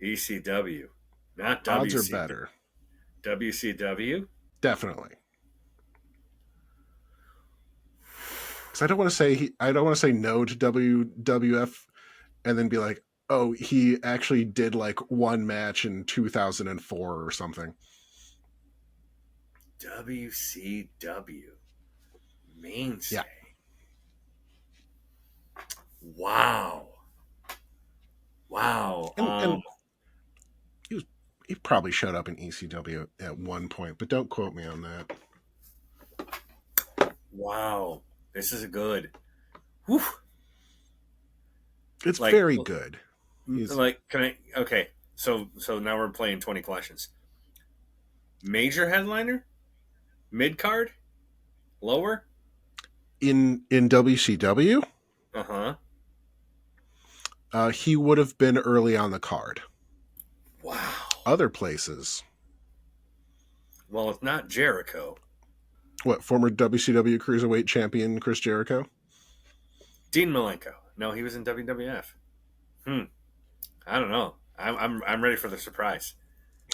ECW, not Odds are WCW. better. WCW. Definitely. Because I don't want to say no to WWF and then be like, oh, he actually did like one match in 2004 or something. WCW Yeah, mainstay. Wow. Wow. and he was he probably showed up in ECW at one point, but don't quote me on that. Wow. This is good. Whew. It's Like, very good. He's can I? Okay. So now we're playing 20 questions. Major headliner, mid card, lower. in WCW. Uh huh. He would have been early on the card. Wow. Other places, Well, it's not Jericho. what, former WCW Cruiserweight Champion Chris Jericho? Dean Malenko. No, he was in WWF. Hmm. I don't know. I'm ready for the surprise.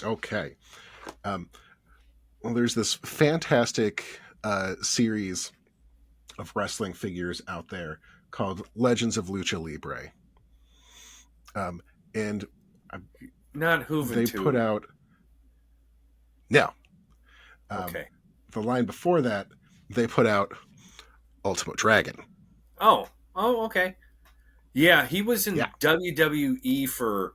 Okay. Um, well, there's this fantastic series of wrestling figures out there called Legends of Lucha Libre. Um, and Not they put Juventud. out, now, um, Okay. the line before that, they put out Ultimo Dragon. Oh. Oh, okay. Yeah, he was Yeah. in WWE for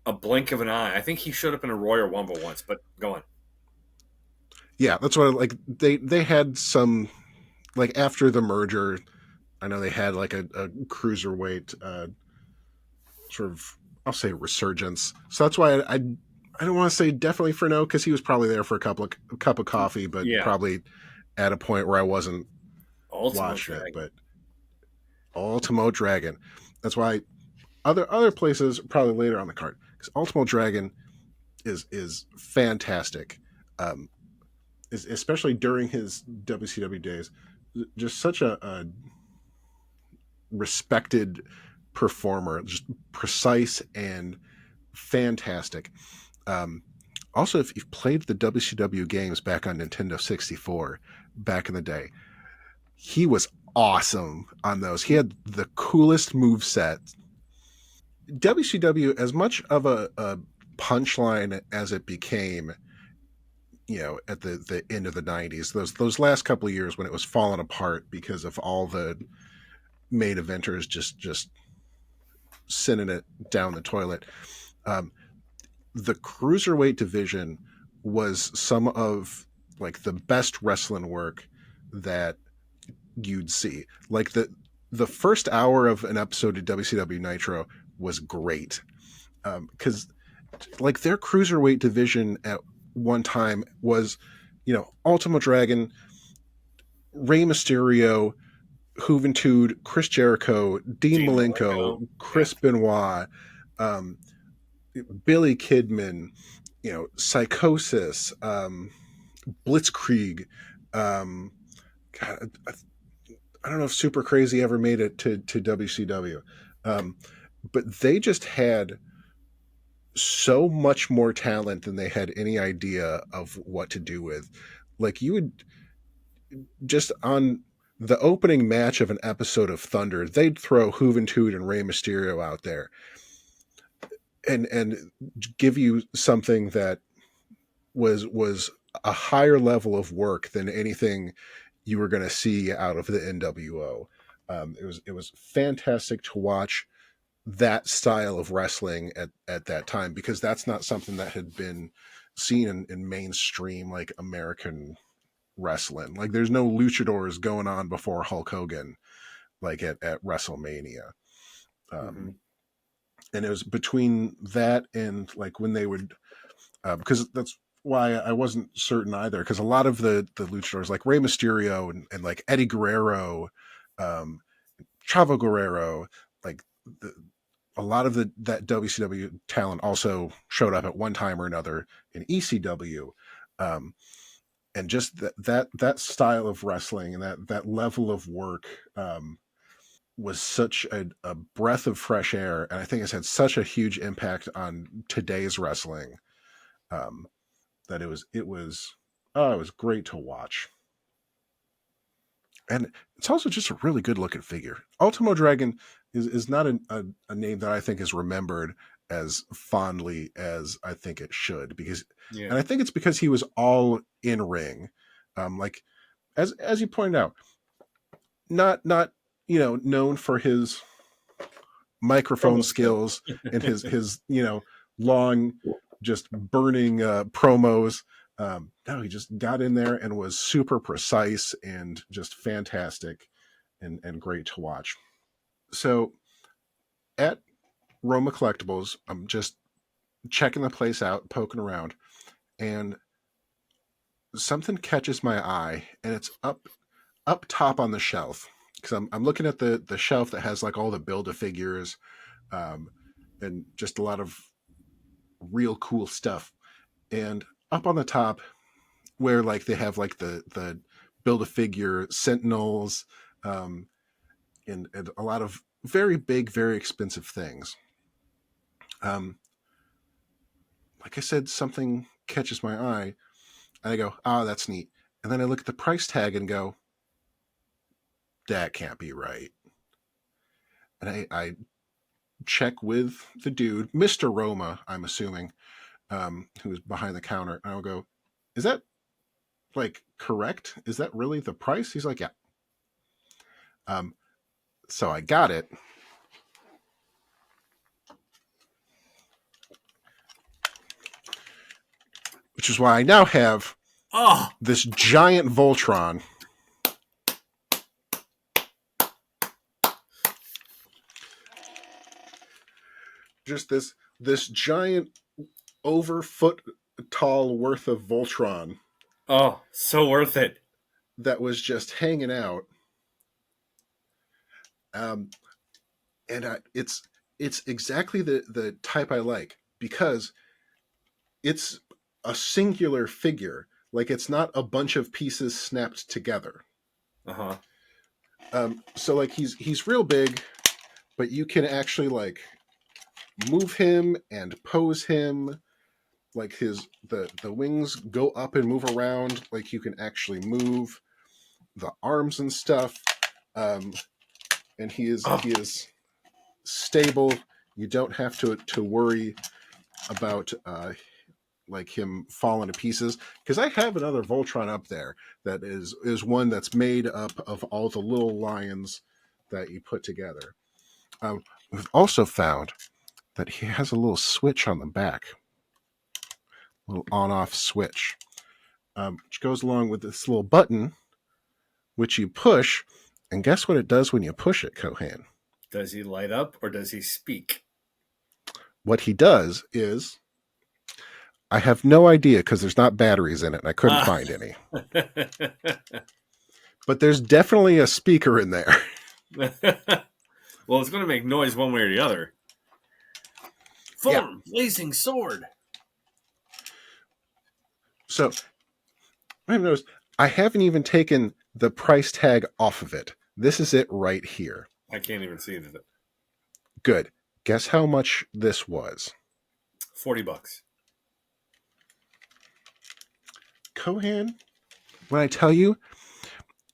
a blink of an eye. I think he showed up in a Royal Rumble once, but go on. Yeah, that's what like they had some like after the merger. I know they had like a cruiserweight sort of, I'll say, resurgence. So that's why I don't want to say definitely for no, because he was probably there for a cup of coffee, but Yeah. probably at a point where I wasn't Ultimo watching it. Dragon. But Ultimo Dragon, that's why other places probably later on the card, because Ultimo Dragon is fantastic, um, especially during his WCW days. Just such a respected performer, just precise and fantastic. Um, Also, if you've played the WCW games back on Nintendo 64 back in the day, he was awesome on those. He had the coolest move set. WCW, as much of a punchline as it became, at the end of the 90s, those last couple of years when it was falling apart because of all the main eventers just sending it down the toilet. Um, the cruiserweight division was some of like the best wrestling work that you'd see. Like the first hour of an episode of WCW Nitro was great because like their cruiserweight division at one time was, Ultimo Dragon, Rey Mysterio, Juventud, Chris Jericho, Dean Dean Malenko. Malenko, Yeah. Chris Benoit, um, Billy Kidman, Psychosis, Blitzkrieg. Um, God, I don't know if Super Crazy ever made it to WCW, um, but they just had so much more talent than they had any idea of what to do with. Like you would just on the opening match of an episode of Thunder, they'd throw Juventud and Rey Mysterio out there and give you something that was a higher level of work than anything you were going to see out of the NWO. It was fantastic to watch that style of wrestling at that time because that's not something that had been seen in mainstream like American wrestling. Like there's no luchadors going on before Hulk Hogan like at WrestleMania. Hmm. Um, and it was between that and like when they would because that's why I wasn't certain either. Because a lot of the luchadors, like Rey Mysterio and like Eddie Guerrero, um, Chavo Guerrero, like the, a lot of that WCW talent also showed up at one time or another in ECW. Um, and just that style of wrestling and that level of work was such a breath of fresh air, and I think it's had such a huge impact on today's wrestling. Um, that it was great to watch, and it's also just a really good looking figure. Ultimo Dragon is not a name that I think is remembered as fondly as I think it should, because Yeah. and I think it's because he was all in ring, like as you pointed out, not known for his microphone Promo skill. skills and his long just burning promos. No, he just got in there and was super precise and just fantastic and great to watch. So at Roma Collectibles, I'm just checking the place out, poking around, and something catches my eye, and it's up top on the shelf because I'm looking at the shelf that has like all the build a figures, um, and just a lot of real cool stuff. And up on the top, where like they have like the build a figure sentinels, um, and a lot of very big, very expensive things. Um, like I said, something catches my eye, and I go, "Ah, that's neat." And then I look at the price tag and go, "That can't be right." And I check with the dude, Mister Roma, I'm assuming, who was behind the counter, and I'll go, "Is that like correct? Is that really the price?" He's like, "Yeah." Um, so I got it, which is why I now have Oh, this giant Voltron. Just this giant over foot tall worth of Voltron oh, so worth it. that was just hanging out. Um, and it's exactly the type I like because it's a singular figure. Like it's not a bunch of pieces snapped together. Uh huh. So like he's real big, but you can actually like move him and pose him. Like the wings go up and move around. Like you can actually move the arms and stuff. Um, and Oh, he is stable. You don't have to worry about like him falling to pieces because I have another Voltron up there that is one that's made up of all the little lions that you put together. We've also found that he has a little switch on the back, a little on-off switch, which goes along with this little button, which you push. And guess what it does when you push it, Cohan? does he light up or does he speak? What he does is, I have no idea because there's not batteries in it and I couldn't Ah. find any. But there's definitely a speaker in there. Well, it's going to make noise one way or the other. Yeah. Form, blazing sword. So I noticed I haven't even taken the price tag off of it. This is it right here. I can't even see it. Good. Guess how much this was? $40. Cohan, when I tell you,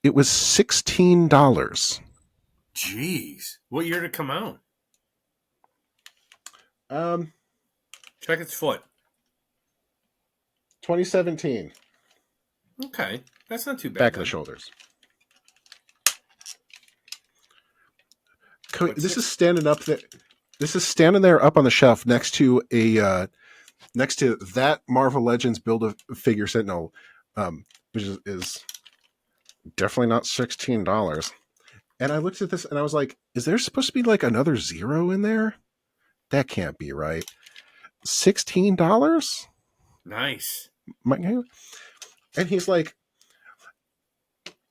it was $16. Jeez. What year did it come out? Um, Check its foot. 2017. Okay. That's not too bad Back of the then. shoulders. But This is six. standing up there. This is standing there up on the shelf next to next to that Marvel Legends Build a Figure Sentinel, which is definitely not $16. And I looked at this and I was like, is there supposed to be like another zero in there? That can't be right. $16? Nice. And he's like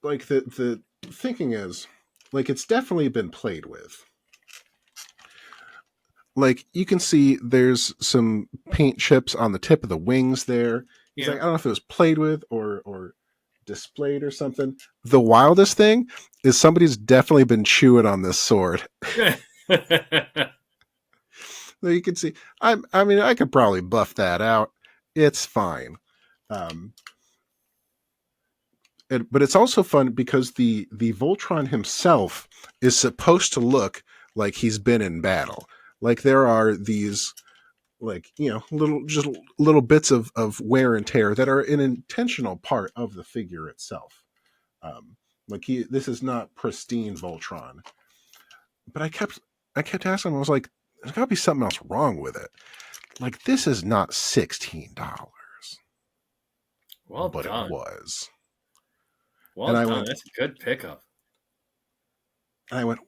the thinking is, like it's definitely been played with. Like you can see there's some paint chips on the tip of the wings there. He's like, Yeah. I don't know if it was played with or displayed or something. The wildest thing is somebody's definitely been chewing on this sword. You can see. I mean, I could probably buff that out. It's fine. Um, but it's also fun because the Voltron himself is supposed to look like he's been in battle. Like there are these like little bits of wear and tear that are an intentional part of the figure itself. Um, this is not pristine Voltron. But I kept asking him. I was like, there's got to be something else wrong with it. Like this is not $16, Well but it done. was. Well And I done. went, That's a good pickup. and I went,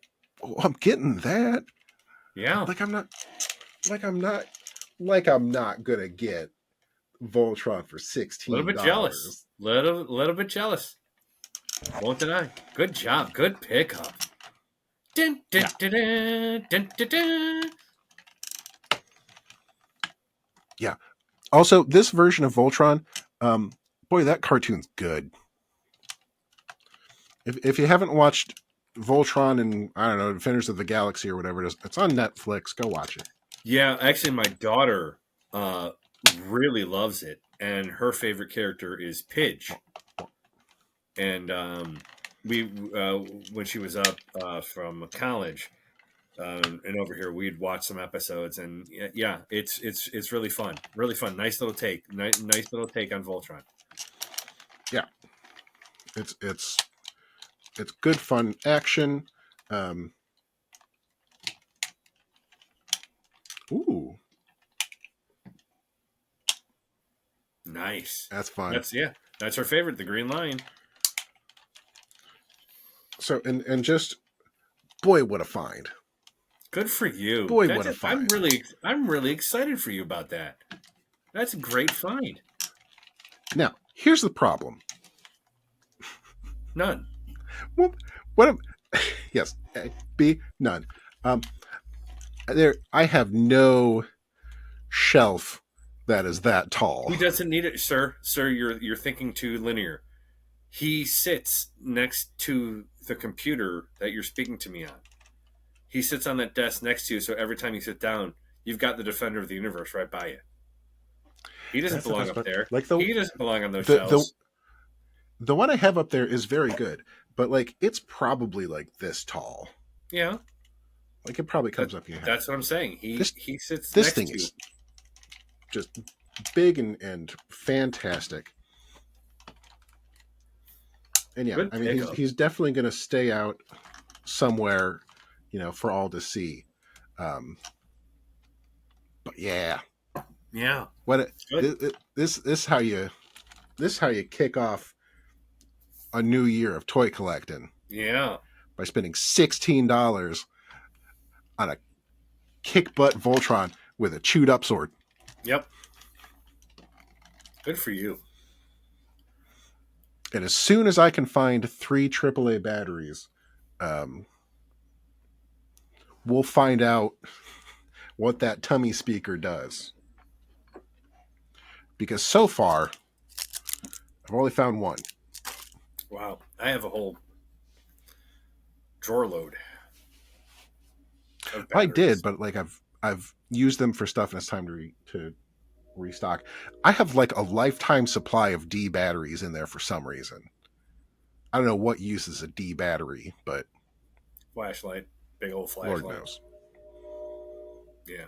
oh, I'm getting that. Yeah. Like I'm not, like I'm not, like I'm not gonna get Voltron for A little bit jealous. $16. Little bit jealous. Won't deny. Good job. Good pickup. Dun, dun, Yeah, dun, dun, dun, dun, dun. yeah. Also, this version of Voltron, boy, that cartoon's good. If you haven't watched Voltron and I don't know Defenders of the Galaxy or whatever it is, it's on Netflix. Go watch it. Yeah, actually, my daughter uh, really loves it, and her favorite character is Pidge. And we when she was up from college and over here, we'd watch some episodes, and yeah, it's really fun. Nice little take, nice little take on Voltron. Yeah, it's it's it's good fun action. Um, ooh, Nice. that's fun. That's yeah. That's her favorite, the Green Lion. So and just boy, what a find! Good for you. Boy, That's what a it. find! I'm really excited for you about that. That's a great find. Now, here's the problem. None. Well, what? Yes, A, B, none. Um, I have no shelf that is that tall. He doesn't need it, sir. Sir, you're thinking too linear. He sits next to the computer that you're speaking to me on. He sits on that desk next to you, so every time you sit down, you've got the defender of the universe right by you. He doesn't That's the belong best up part. there. Like He doesn't belong on those the the shelves. the one I have up there is very good, but like it's probably like this tall. Yeah, Like it probably that, comes up your head. that's what I'm saying. This He sits this next thing to you. is just big and fantastic. And yeah, Good I mean pickup. he's definitely going to stay out somewhere, for all to see. Um, but yeah, Yeah, what it, good. this how you kick off a new year of toy collecting Yeah. by spending $16 on a kick butt Voltron with a chewed up sword. Yep. Good for you. And as soon as I can find 3 AAA batteries, um, we'll find out what that tummy speaker does. Because so far, I've only found one. Wow. I have a whole drawer load of I did, batteries. but like I've used them for stuff, and it's time to restock. I have like a lifetime supply of D batteries in there for some reason. I don't know what uses a D battery, but Flashlight. Big old Lord flashlight. knows. Yeah.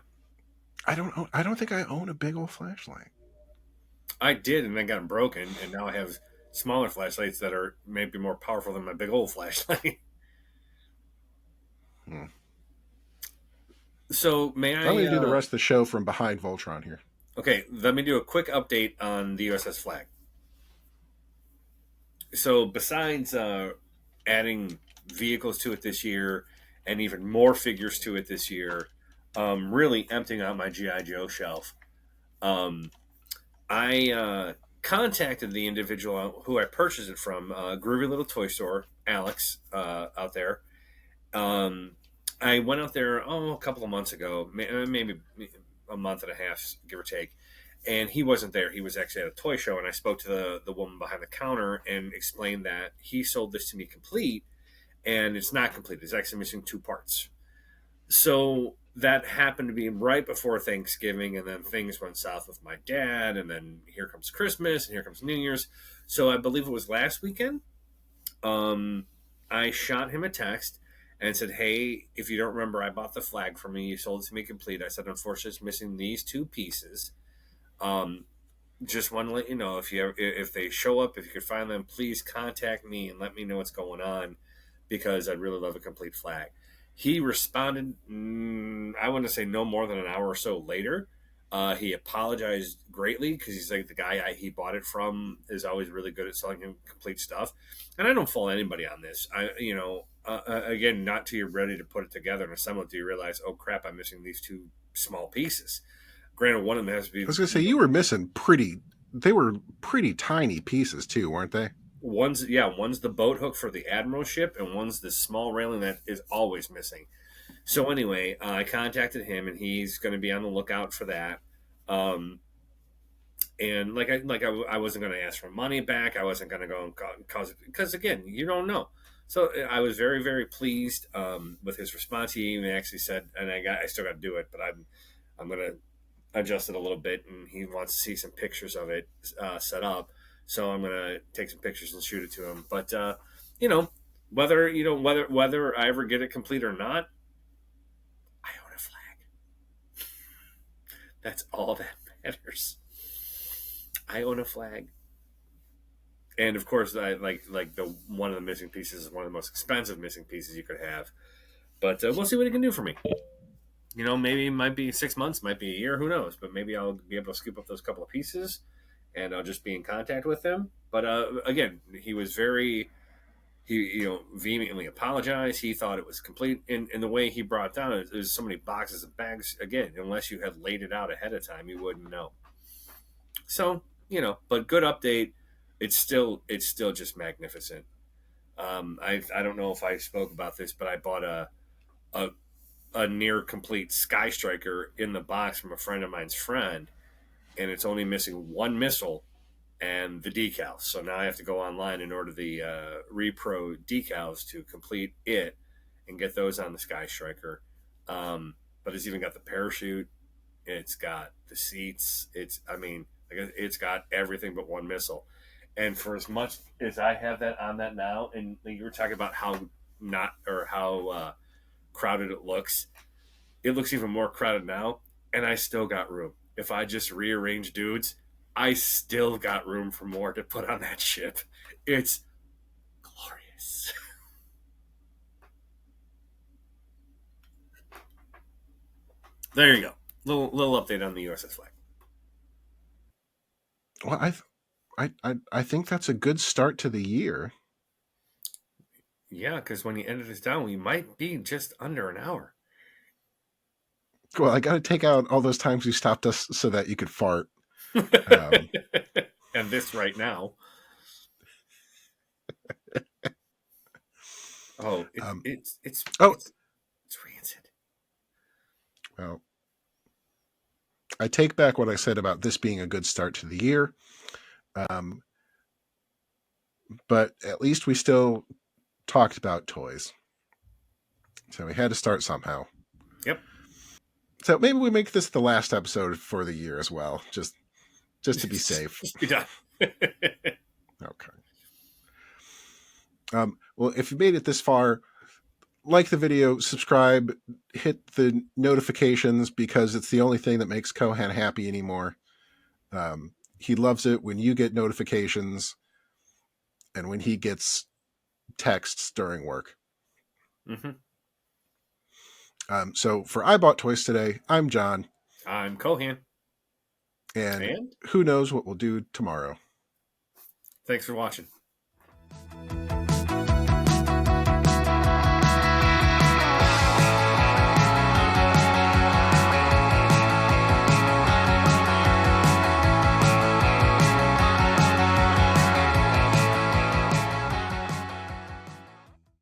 I don't think I own a big old flashlight. I did, and then got them broken, and now I have smaller flashlights that are maybe more powerful than my big old flashlight. Hmm. So, may I'm I? going to do the rest of the show from behind Voltron here. Okay, let me do a quick update on the USS Flag. So, besides adding vehicles to it this year and even more figures to it this year, really emptying out my GI Joe shelf. Um, I contacted the individual who I purchased it from, Groovy Little Toy Store, Alex, out there. Um, I went out there a couple of months ago, maybe a month and a half, give or take, and he wasn't there. He was actually at a toy show, and I spoke to the woman behind the counter and explained that he sold this to me complete, and it's not complete. It's actually missing 2 parts. So that happened to be right before Thanksgiving, and then things went south with my dad, and then here comes Christmas, and here comes New Year's. So I believe it was last weekend. Um, I shot him a text and said, "Hey, if you don't remember, I bought the flag for me. You sold it to me complete." I said, "Unfortunately, it's missing these 2 pieces. Um, just want to let you know if they show up, if you could find them, please contact me and let me know what's going on because I'd really love a complete flag." He responded, I want to say no more than an hour or so later. He apologized greatly because he's like the guy he bought it from is always really good at selling him complete stuff, and I don't fault anybody on this. Again, not till you're ready to put it together and assemble it do you realize, oh crap, I'm missing these 2 small pieces. Granted, one of them has to I be was going to say you were missing they were pretty tiny pieces too, weren't they? one's the boat hook for the admiral ship, and one's the small railing that is always missing. So anyway, I contacted him, and he's going to be on the lookout for that. Um, and I wasn't going to ask for money back. I wasn't going to go and cause because again, you don't know. So I was very very pleased with his response. He even actually said, and I still got to do it, but I'm gonna adjust it a little bit, and he wants to see some pictures of it set up. So I'm gonna take some pictures and shoot it to him. But you know, whether I ever get it complete or not, I own a flag. That's all that matters. I own a flag. And of course, I like the one of the missing pieces is one of the most expensive missing pieces you could have. But we'll see what it can do for me. Maybe it might be 6 months, might be a year, who knows? But maybe I'll be able to scoop up those couple of pieces, and I'll just be in contact with them. But again, he was he vehemently apologized. He thought it was complete, and the way he brought it down is there's so many boxes of bags. Again, unless you had laid it out ahead of time, you wouldn't know. So but good update. It's still just magnificent. I don't know if I spoke about this, but I bought a a near complete Sky Striker in the box from a friend of mine's friend, and it's only missing one missile and the decals. So now I have to go online and order the Repro decals to complete it and get those on the Sky Striker. But it's even got the parachute. It's got the seats. It's got everything but one missile. And for as much as I have that on that now, and you were talking about how not or how crowded it looks even more crowded now, and I still got room. If I just rearrange dudes, I still got room for more to put on that ship. It's glorious. There you go. Little update on the USS Flag. Well, I think that's a good start to the year. Yeah, because when you edit this down, we might be just under an hour. Well, I got to take out all those times you stopped us so that you could fart. Um, And this right now. Oh, um, it's oh, it's rancid. well, I take back what I said about this being a good start to the year. Um, but at least we still talked about toys. So we had to start somehow. Yep. So maybe we make this the last episode for the year as well, just to be safe. Just be done. Okay. Well, if you made it this far, like the video, subscribe, hit the notifications because it's the only thing that makes Cohan happy anymore. He loves it when you get notifications and when he gets texts during work. Mm-hmm. So for I Bought Toys Today, I'm John. I'm Cohan. And And who knows what we'll do tomorrow. thanks for watching.